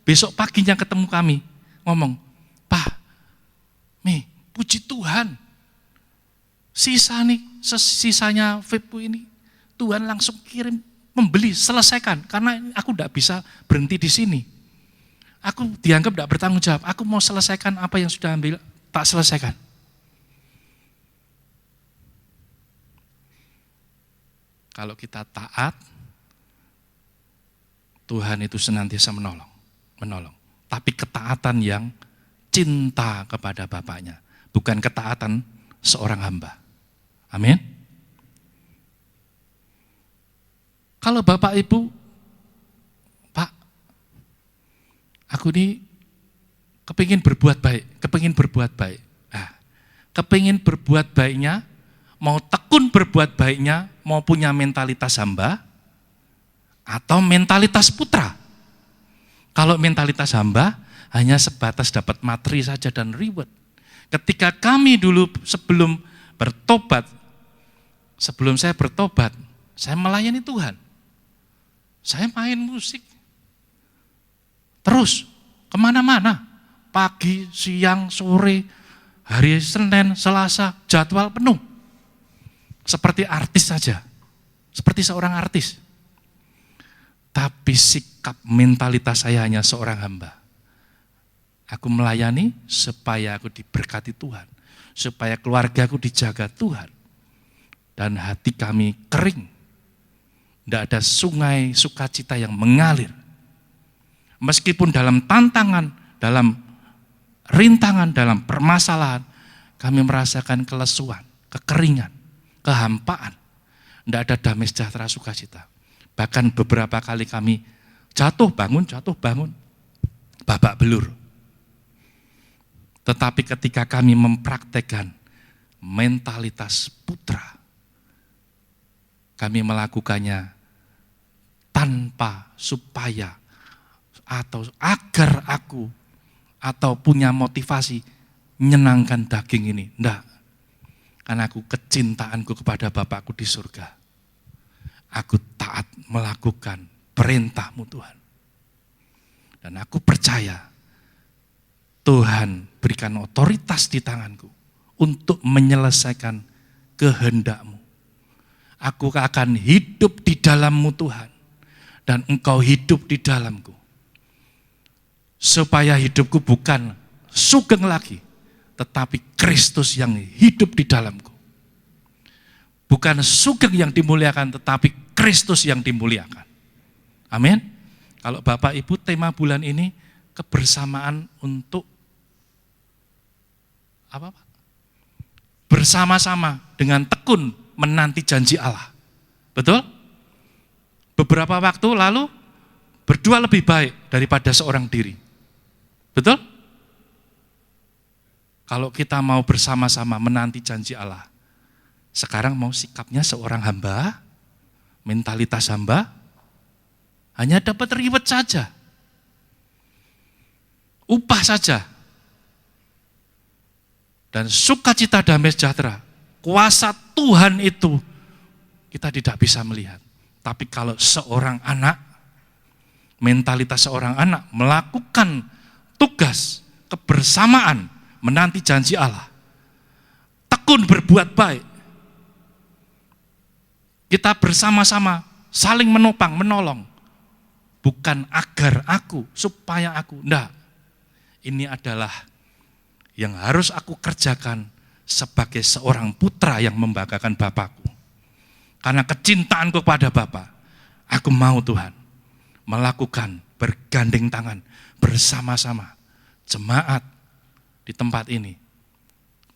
besok paginya ketemu kami, ngomong, Pak, Mi, puji Tuhan, sisanya vape ini, Tuhan langsung kirim pembeli, selesaikan, karena aku tidak bisa berhenti di sini. Aku dianggap tidak bertanggung jawab, aku mau selesaikan apa yang sudah ambil, tak selesaikan. Kalau kita taat, Tuhan itu senantiasa menolong. Tapi ketaatan yang cinta kepada Bapaknya, bukan ketaatan seorang hamba. Amin. Kalau Bapak Ibu, Pak, aku ini kepingin berbuat baik. Nah, kepingin berbuat baiknya, mau tekun berbuat baiknya, mau punya mentalitas hamba, atau mentalitas putra. Kalau mentalitas hamba, hanya sebatas dapat materi saja dan reward. Ketika kami dulu sebelum saya bertobat, saya melayani Tuhan. Saya main musik. Terus, kemana-mana. Pagi, siang, sore, hari Senin, Selasa, jadwal penuh. Seperti artis saja. Seperti seorang artis. Tapi sikap mentalitas saya hanya seorang hamba. Aku melayani supaya aku diberkati Tuhan, supaya keluarga aku dijaga Tuhan. Dan hati kami kering. Tidak ada sungai sukacita yang mengalir. Meskipun dalam tantangan, dalam rintangan, dalam permasalahan, kami merasakan kelesuan, kekeringan, kehampaan. Tidak ada damai sejahtera sukacita. Bahkan beberapa kali kami jatuh bangun, babak belur. Tetapi ketika kami mempraktekkan mentalitas putra, kami melakukannya tanpa supaya atau agar aku atau punya motivasi menyenangkan daging ini. Enggak. Karena aku kecintaanku kepada Bapakku di surga. Aku taat melakukan perintah-Mu Tuhan. Dan aku percaya Tuhan berikan otoritas di tanganku untuk menyelesaikan kehendak-Mu. Aku akan hidup di dalam-Mu Tuhan. Dan Engkau hidup di dalamku. Supaya hidupku bukan sugeng lagi, tetapi Kristus yang hidup di dalamku. Bukan sugeng yang dimuliakan, tetapi Kristus yang dimuliakan. Amin. Kalau Bapak Ibu tema bulan ini kebersamaan untuk apa Pak? Bersama-sama dengan tekun menanti janji Allah. Betul? Beberapa waktu lalu berdua lebih baik daripada seorang diri. Betul? Kalau kita mau bersama-sama menanti janji Allah, sekarang mau sikapnya seorang hamba, mentalitas hamba, hanya dapat reward saja. Upah saja. Dan sukacita damai sejahtera, kuasa Tuhan itu kita tidak bisa melihat. Tapi kalau seorang anak, mentalitas seorang anak melakukan tugas kebersamaan menanti janji Allah, tekun berbuat baik, kita bersama-sama saling menopang, menolong, bukan agar aku, supaya aku, enggak. Ini adalah yang harus aku kerjakan sebagai seorang putra yang membanggakan Bapakku. Karena kecintaanku kepada Bapa, aku mau Tuhan melakukan bergandeng tangan bersama-sama jemaat di tempat ini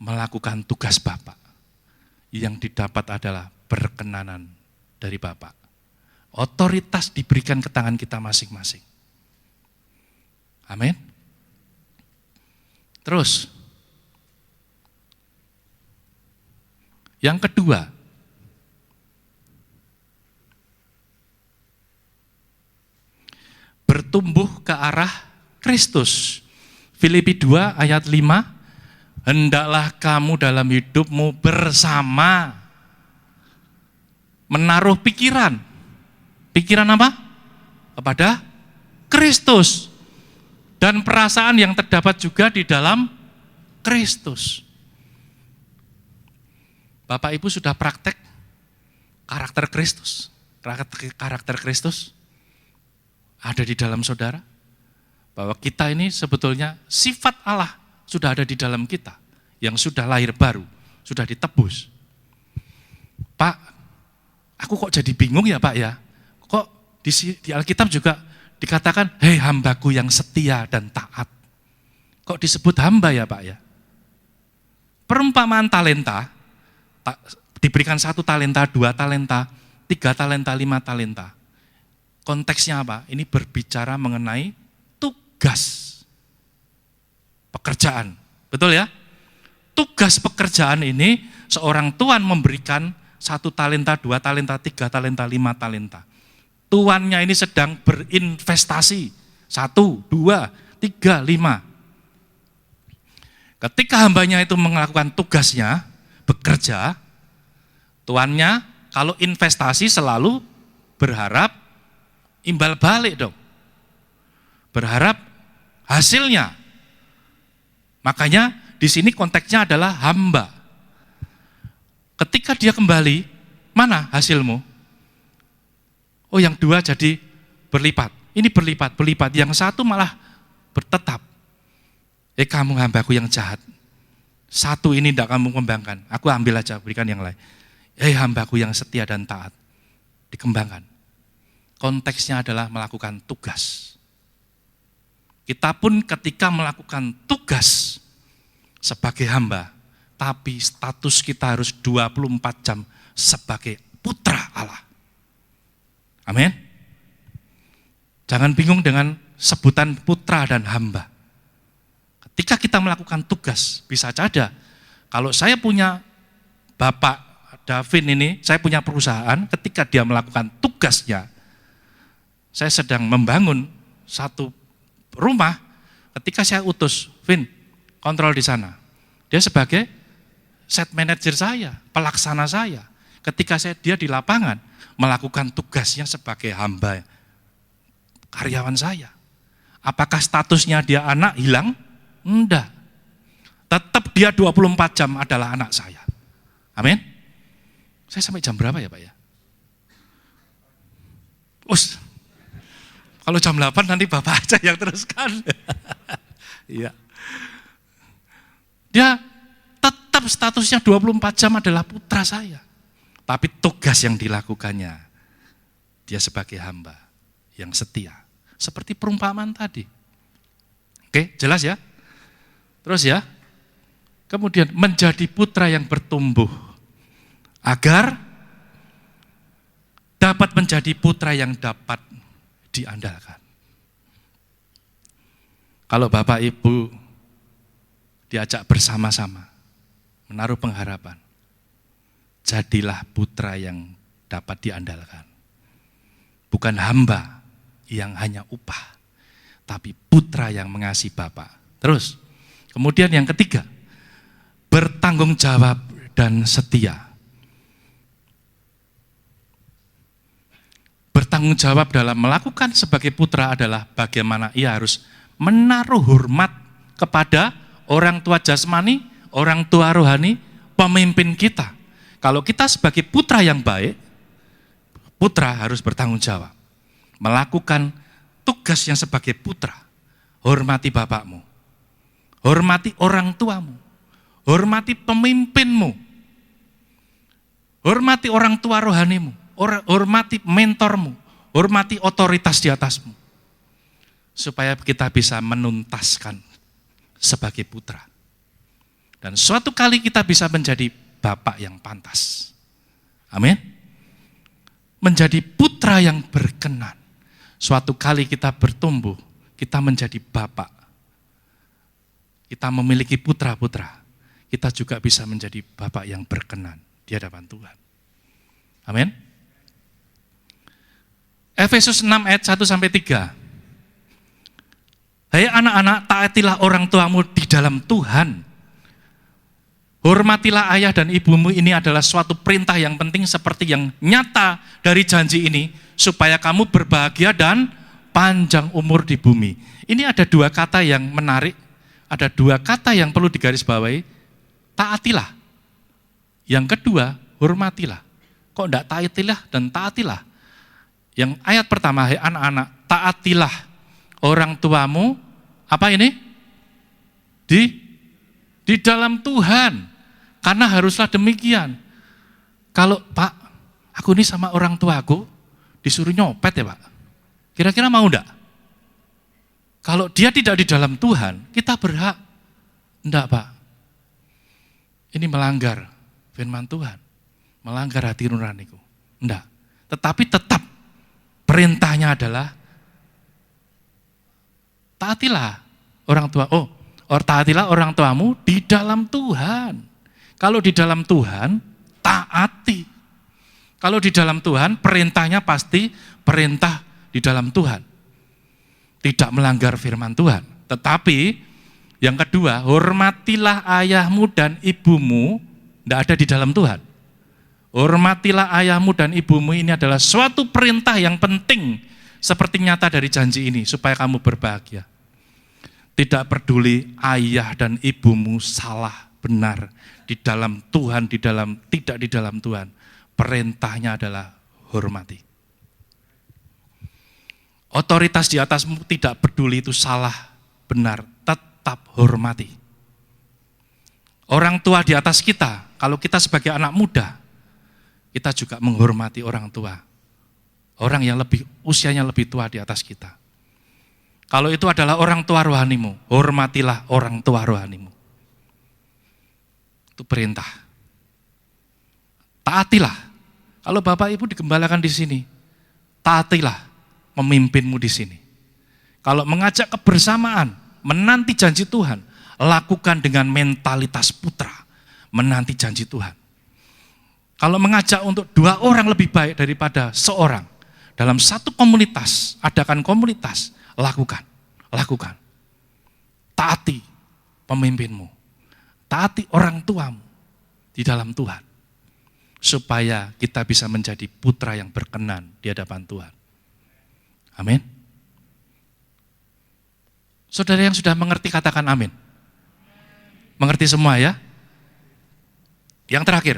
melakukan tugas Bapa. Yang didapat adalah berkenanan dari Bapa. Otoritas diberikan ke tangan kita masing-masing. Amin. Terus, yang kedua, bertumbuh ke arah Kristus. Filipi 2 ayat 5, hendaklah kamu dalam hidupmu bersama menaruh pikiran. Pikiran apa? Kepada Kristus. Dan perasaan yang terdapat juga di dalam Kristus. Bapak Ibu sudah praktek karakter Kristus. Karakter Kristus ada di dalam saudara. Bahwa kita ini sebetulnya sifat Allah sudah ada di dalam kita. Yang sudah lahir baru, sudah ditebus. Pak, aku kok jadi bingung ya Pak ya? Kok di Alkitab juga dikatakan, hei hambaku yang setia dan taat. Kok disebut hamba ya Pak ya? Perumpamaan talenta, diberikan 1 talenta, 2 talenta, 3 talenta, 5 talenta. Konteksnya apa? Ini berbicara mengenai tugas pekerjaan. Betul ya? Tugas pekerjaan ini seorang tuan memberikan 1 talenta, 2 talenta, 3 talenta, 5 talenta. Tuannya ini sedang berinvestasi. 1, 2, 3, 5. Ketika hambanya itu melakukan tugasnya, bekerja, tuannya kalau investasi selalu berharap imbal balik dong. Berharap hasilnya. Makanya di sini konteksnya adalah hamba. Ketika dia kembali, mana hasilmu? Oh yang 2 jadi berlipat. Ini berlipat. Yang satu malah bertetap. Kamu hambaku yang jahat. Satu ini tidak kamu kembangkan. Aku ambil aja, berikan yang lain. Hambaku yang setia dan taat. Dikembangkan. Konteksnya adalah melakukan tugas. Kita pun ketika melakukan tugas sebagai hamba, tapi status kita harus 24 jam sebagai putra Allah. Amin. Jangan bingung dengan sebutan putra dan hamba. Ketika kita melakukan tugas, bisa saja kalau saya punya Bapak Davin ini, saya punya perusahaan, ketika dia melakukan tugasnya, saya sedang membangun satu rumah, ketika saya utus, Vin, kontrol di sana. Dia sebagai set manager saya, pelaksana saya. Ketika dia di lapangan, melakukan tugasnya sebagai hamba, karyawan saya. Apakah statusnya dia anak hilang? Enggak. Tetap dia 24 jam adalah anak saya. Amin. Saya sampai jam berapa ya Pak ya? Kalau jam 8 nanti Bapak aja yang teruskan. Iya. Dia tetap statusnya 24 jam adalah putra saya. Tapi tugas yang dilakukannya, dia sebagai hamba yang setia. Seperti perumpamaan tadi. Oke, jelas ya? Terus ya, kemudian menjadi putra yang bertumbuh. Agar dapat menjadi putra yang dapat diandalkan. Kalau Bapak Ibu diajak bersama-sama menaruh pengharapan, jadilah putra yang dapat diandalkan. Bukan hamba yang hanya upah, tapi putra yang mengasihi Bapak. Terus, kemudian yang ketiga, bertanggung jawab dan setia. Bertanggung jawab dalam melakukan sebagai putra adalah bagaimana ia harus menaruh hormat kepada orang tua jasmani, orang tua rohani, pemimpin kita. Kalau kita sebagai putra yang baik, putra harus bertanggung jawab. Melakukan tugasnya sebagai putra. Hormati bapakmu, hormati orang tuamu, hormati pemimpinmu, hormati orang tua rohanimu, hormati mentormu, hormati otoritas di atasmu. Supaya kita bisa menuntaskan sebagai putra. Dan suatu kali kita bisa menjadi bapak yang pantas. Amin. Menjadi putra yang berkenan. Suatu kali kita bertumbuh, kita menjadi bapak. Kita memiliki putra-putra. Kita juga bisa menjadi bapak yang berkenan di hadapan Tuhan. Amin. Efesus 6 ayat 1-3. Hai anak-anak, taatilah orang tuamu di dalam Tuhan. Hormatilah ayah dan ibumu, ini adalah suatu perintah yang penting seperti yang nyata dari janji ini, supaya kamu berbahagia dan panjang umur di bumi. Ini ada dua kata yang menarik, ada dua kata yang perlu digarisbawahi, taatilah. Yang kedua, hormatilah. Kok enggak taatilah dan taatilah? Yang ayat pertama, hai anak-anak, taatilah orang tuamu, apa ini? Di dalam Tuhan. Karena haruslah demikian. Kalau Pak, aku ini sama orang tuaku disuruh nyopet ya Pak. Kira-kira mau enggak? Kalau dia tidak di dalam Tuhan, kita berhak. Enggak Pak. Ini melanggar firman Tuhan. Melanggar hati nuraniku. Enggak. Tetapi tetap perintahnya adalah taatilah orang tua. Taatilah orang tuamu di dalam Tuhan. Kalau di dalam Tuhan, taati. Kalau di dalam Tuhan, perintahnya pasti perintah di dalam Tuhan. Tidak melanggar firman Tuhan. Tetapi, yang kedua, hormatilah ayahmu dan ibumu, tidak ada di dalam Tuhan. Hormatilah ayahmu dan ibumu, ini adalah suatu perintah yang penting, seperti nyata dari janji ini, supaya kamu berbahagia. Tidak peduli ayah dan ibumu salah, benar, di dalam Tuhan, tidak di dalam Tuhan. Perintahnya adalah hormati. Otoritas di atasmu tidak peduli itu salah, benar, tetap hormati. Orang tua di atas kita, kalau kita sebagai anak muda, kita juga menghormati orang tua. Orang yang usianya lebih tua di atas kita. Kalau itu adalah orang tua rohanimu, hormatilah orang tua rohanimu. Itu perintah. Taatilah. Kalau Bapak Ibu digembalakan di sini, taatilah memimpinmu di sini. Kalau mengajak kebersamaan, menanti janji Tuhan, lakukan dengan mentalitas putra, menanti janji Tuhan. Kalau mengajak untuk 2 orang lebih baik daripada seorang, dalam satu komunitas, adakan komunitas, lakukan. Taati pemimpinmu, taati orang tuamu di dalam Tuhan, supaya kita bisa menjadi putra yang berkenan di hadapan Tuhan. Amin. Saudara yang sudah mengerti katakan amin. Mengerti semua ya? Yang terakhir,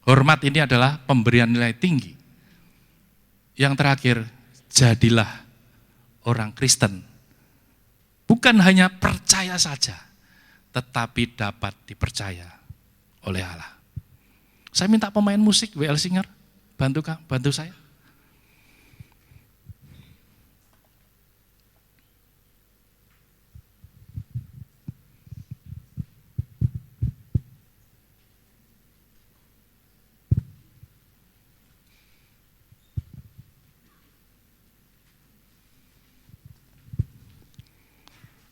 hormat ini adalah pemberian nilai tinggi. Yang terakhir, jadilah orang Kristen. Bukan hanya percaya saja, tetapi dapat dipercaya oleh Allah. Saya minta pemain musik, WL Singer, bantu saya.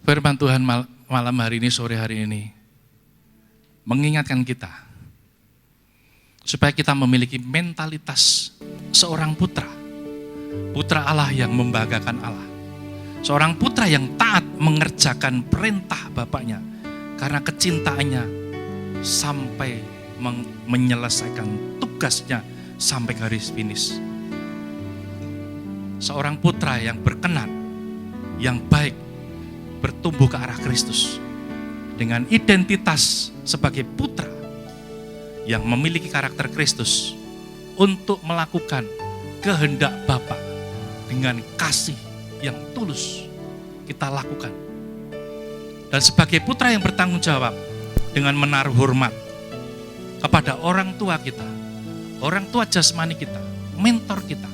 Firman Tuhan malam hari ini, sore hari ini, mengingatkan kita, supaya kita memiliki mentalitas seorang putra Allah yang membanggakan Allah. Seorang putra yang taat mengerjakan perintah bapaknya, karena kecintaannya sampai menyelesaikan tugasnya sampai garis finish. Seorang putra yang berkenan, yang baik, bertumbuh ke arah Kristus dengan identitas sebagai putra yang memiliki karakter Kristus untuk melakukan kehendak Bapa dengan kasih yang tulus kita lakukan. Dan sebagai putra yang bertanggung jawab dengan menaruh hormat kepada orang tua kita, orang tua jasmani kita, mentor kita,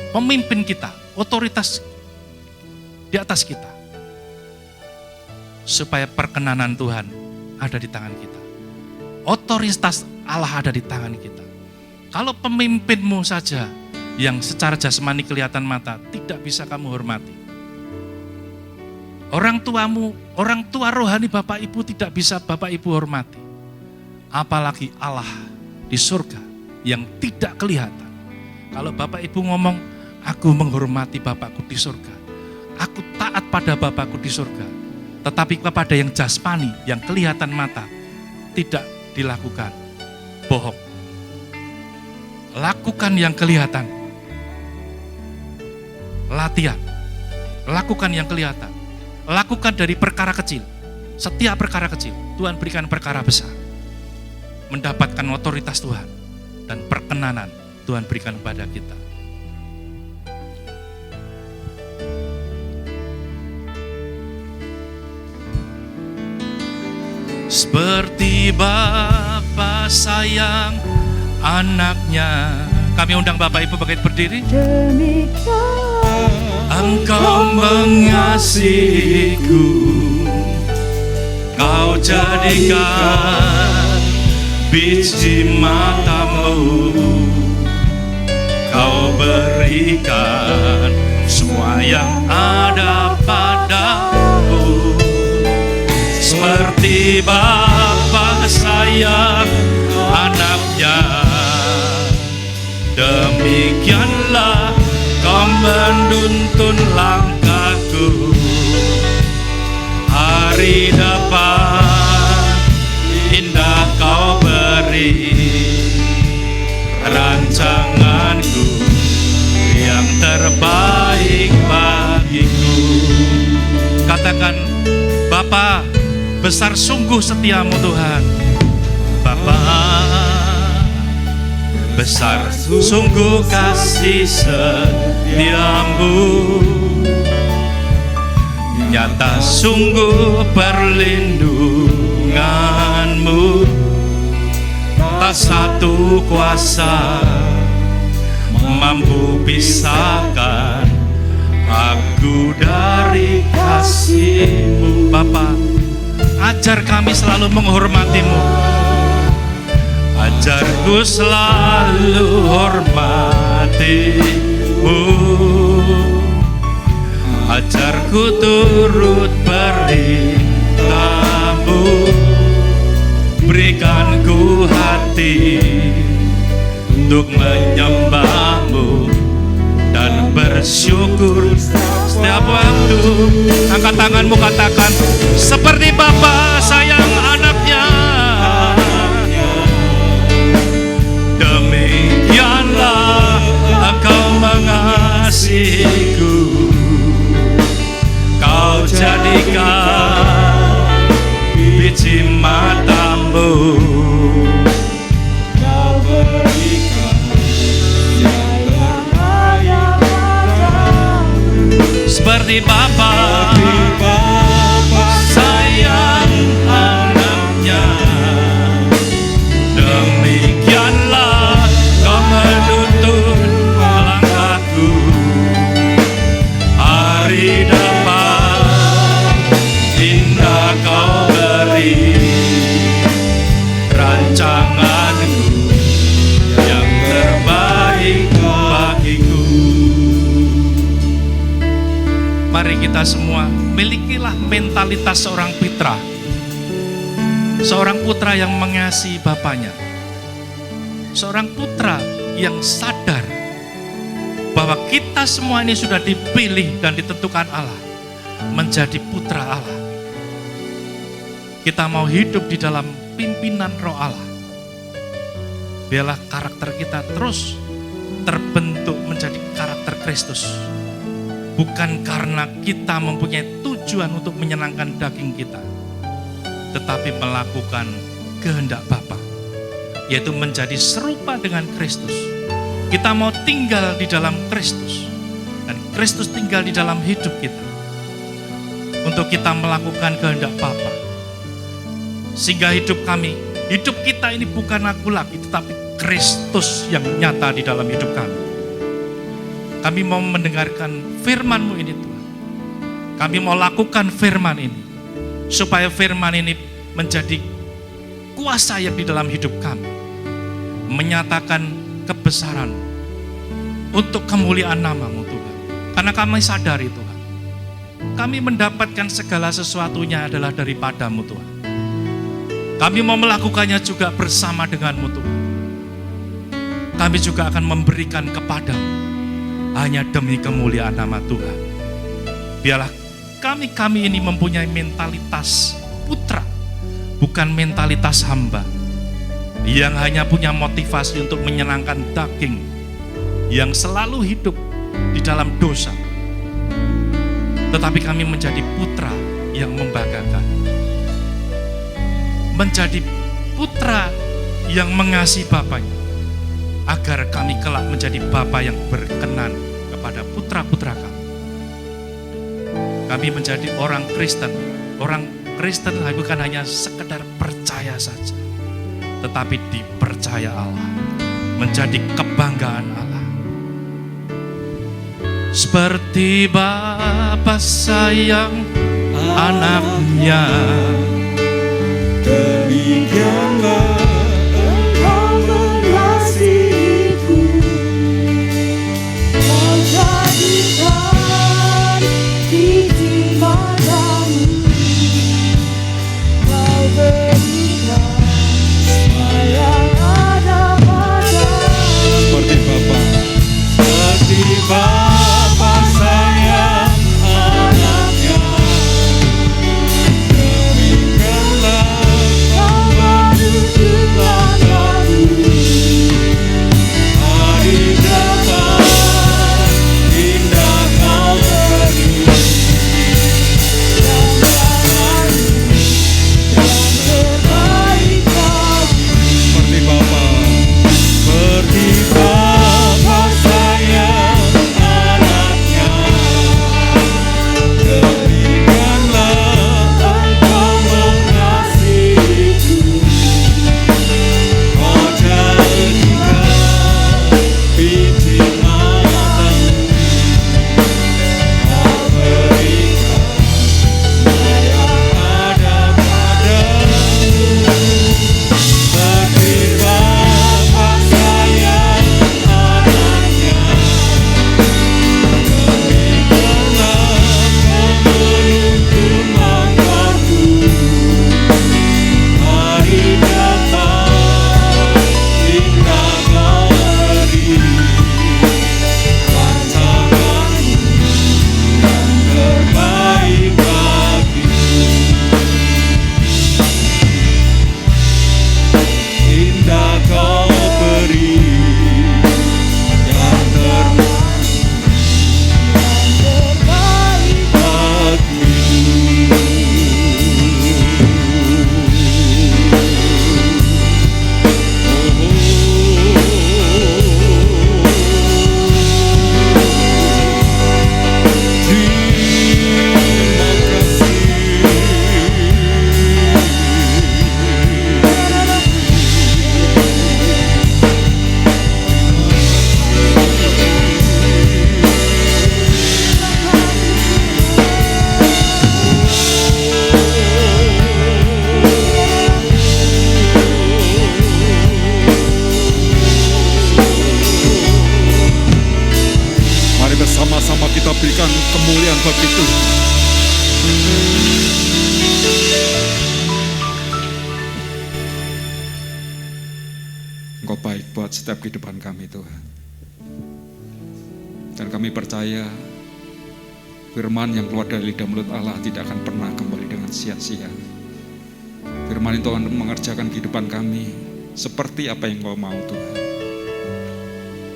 pemimpin kita, otoritas di atas kita, supaya perkenanan Tuhan ada di tangan kita. Otoritas Allah ada di tangan kita. Kalau pemimpinmu saja yang secara jasmani kelihatan mata, tidak bisa kamu hormati. Orang tuamu, orang tua rohani Bapak Ibu tidak bisa Bapak Ibu hormati. Apalagi Allah di surga yang tidak kelihatan. Kalau Bapak Ibu ngomong, aku menghormati Bapakku di surga, aku taat pada Bapakku di surga, tetapi kepada yang jasmani, yang kelihatan mata, tidak dilakukan. Bohong. Lakukan yang kelihatan. Latihan. Lakukan yang kelihatan. Lakukan dari perkara kecil. Setiap perkara kecil, Tuhan berikan perkara besar. Mendapatkan otoritas Tuhan dan perkenanan Tuhan berikan kepada kita. Seperti Bapa sayang anaknya. Kami undang Bapak Ibu berdiri. Engkau mengasihiku, Kau jadikan biji matamu, Kau berikan semua yang ada padamu. Seperti Bapa sayang anaknya, demikianlah Kau menuntun langkahku. Hari depan indah Kau beri, rancanganku yang terbaik bagiku. Katakan, Bapa, besar sungguh setiamu Tuhan. Bapa, besar sungguh kasih setiamu, nyata sungguh perlindunganmu. Tak satu kuasa mampu pisahkan aku dari kasih-Mu. Bapa, ajar kami selalu menghormati-Mu. Ajarku selalu hormati-Mu. Ajarku turut perintah-Mu. Berikan ku hati untuk menyembah-Mu dan bersyukur setiap waktu. Angkat tanganmu, katakan, seperti Bapa sayang anaknya, demikianlah Engkau mengasihiku. Kau jadikan biji matamu, Kau berikan yang ada padamu. Seperti Bapa sayang anaknya, demikianlah Kau menuntun langkahku. Hari depan indah Kau beri, rancanganku yang terbaik bagiku. Mari kita semua milikilah mentalitas seorang putra, seorang putra yang mengasihi bapaknya, seorang putra yang sadar bahwa kita semua ini sudah dipilih dan ditentukan Allah menjadi putra Allah. Kita mau hidup di dalam pimpinan Roh Allah. Biarlah karakter kita terus terbentuk menjadi karakter Kristus. Bukan karena kita mempunyai tujuan untuk menyenangkan daging kita, tetapi melakukan kehendak Bapa, yaitu menjadi serupa dengan Kristus. Kita mau tinggal di dalam Kristus, dan Kristus tinggal di dalam hidup kita, untuk kita melakukan kehendak Bapa. Sehingga hidup kita ini bukan aku lagi, tetapi Kristus yang nyata di dalam hidup kami. Kami mau mendengarkan firman-Mu ini Tuhan. Kami mau lakukan firman ini, supaya firman ini menjadi kuasa yang di dalam hidup kami, menyatakan kebesaran untuk kemuliaan nama-Mu Tuhan. Karena kami sadari Tuhan, kami mendapatkan segala sesuatunya adalah daripada-Mu Tuhan. Kami mau melakukannya juga bersama dengan-Mu Tuhan. Kami juga akan memberikan kepada-Mu hanya demi kemuliaan nama Tuhan. Biarlah kami ini mempunyai mentalitas putra, bukan mentalitas hamba, yang hanya punya motivasi untuk menyenangkan daging, yang selalu hidup di dalam dosa. Tetapi kami menjadi putra yang membanggakan, menjadi putra yang mengasihi Bapaknya, agar kami kelak menjadi Bapa yang berkenan kepada putra-putra kami. Kami menjadi orang Kristen. Orang Kristen bukan hanya sekedar percaya saja, tetapi dipercaya Allah, menjadi kebanggaan Allah. Seperti Bapa sayang anaknya, demikianlah Engkau mengasihiku. Kau jadikan biji matamu, Kau berikan semua yang ada padamu. Seperti Bapa sayang anaknya, kemuliaan bagi Tuhan. Engkau baik buat setiap kehidupan kami Tuhan. Dan kami percaya firman yang keluar dari lidah mulut Allah tidak akan pernah kembali dengan sia-sia. Firman itu akan mengerjakan kehidupan kami seperti apa yang Engkau mau Tuhan.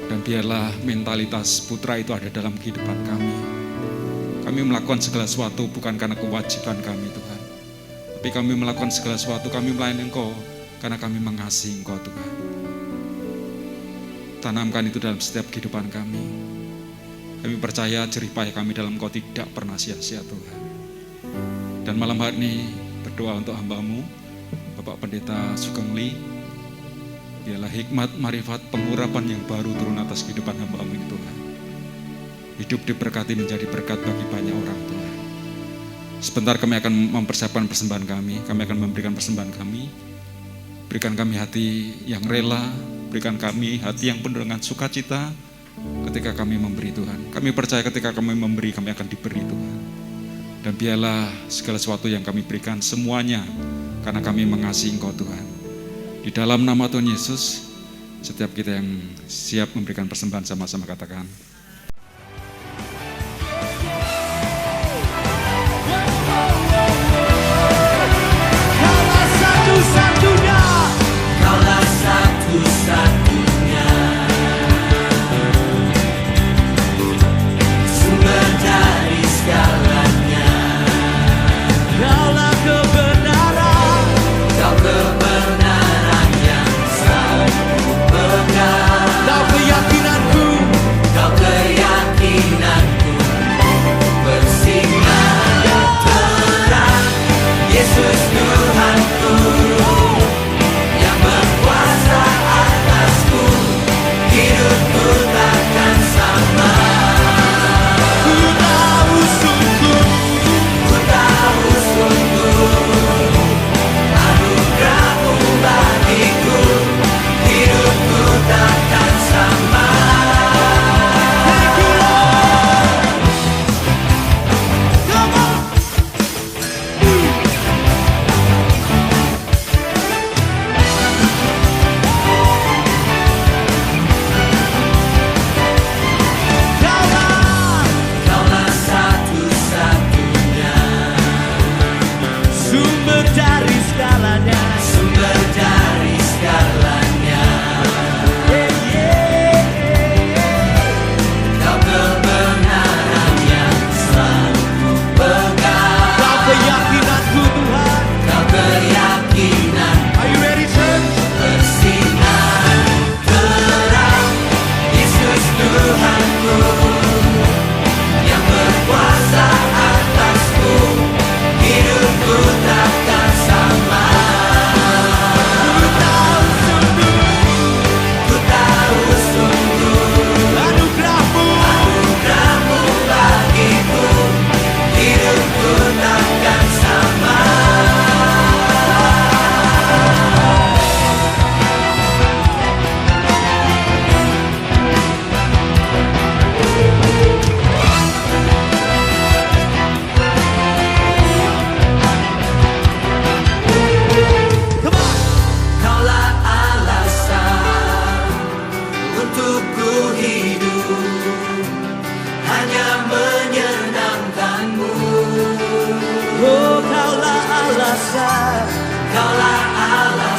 Dan biarlah mentalitas putra itu ada dalam kehidupan kami. Kami melakukan segala sesuatu bukan karena kewajiban kami Tuhan, tapi kami melakukan segala sesuatu, kami melayani Engkau karena kami mengasihi Engkau Tuhan. Tanamkan itu dalam setiap kehidupan kami. Kami percaya jerih payah kami dalam Engkau tidak pernah sia-sia Tuhan. Dan malam hari ini berdoa untuk hamba-Mu, Bapak Pendeta Sugeng Lee. Biarlah hikmat, marifat, pengurapan yang baru turun atas kehidupan hamba-Mu ini Tuhan. Hidup diberkati menjadi berkat bagi banyak orang Tuhan. Sebentar kami akan mempersiapkan persembahan kami akan memberikan persembahan kami. Berikan kami hati yang rela, berikan kami hati yang penuh dengan sukacita ketika kami memberi Tuhan. Kami percaya ketika kami memberi, kami akan diberi Tuhan. Dan biarlah segala sesuatu yang kami berikan semuanya karena kami mengasihi Engkau Tuhan. Di dalam nama Tuhan Yesus, setiap kita yang siap memberikan persembahan sama-sama katakan. Kaulah satu-satunya, sumber dari segalanya. Kaulah kebenaran, Kau kebenaran yang selalu pegang. Kau keyakinanku, Kau keyakinanku, bersinar terang. Yesus Tuhanku, yang berkuasa atasku, hidupku takkan sama. Ku tahu sungguh, anugerah-Mu bagiku, hidupku takkan sama. Thank you Lord. Come on. Kaulah satu-satunya, sumber dari segalanya, sumber dari segalanya. Kau kebenaran yang selalu pegang. Kau keyakinanku Tuhan, Kau keyakinan. Are you ready church? Bersinar terang. Yesus Tuhanku, yang berkuasa atasku, hidupku takkan sama. Ku tahu sungguh, anugerah-Mu bagiku, hidupku takkan sama. Kaulah alasan untuk ku hidup, hanya menyenangkan-Mu. Oh, Kaulah alasan, Kaulah alasan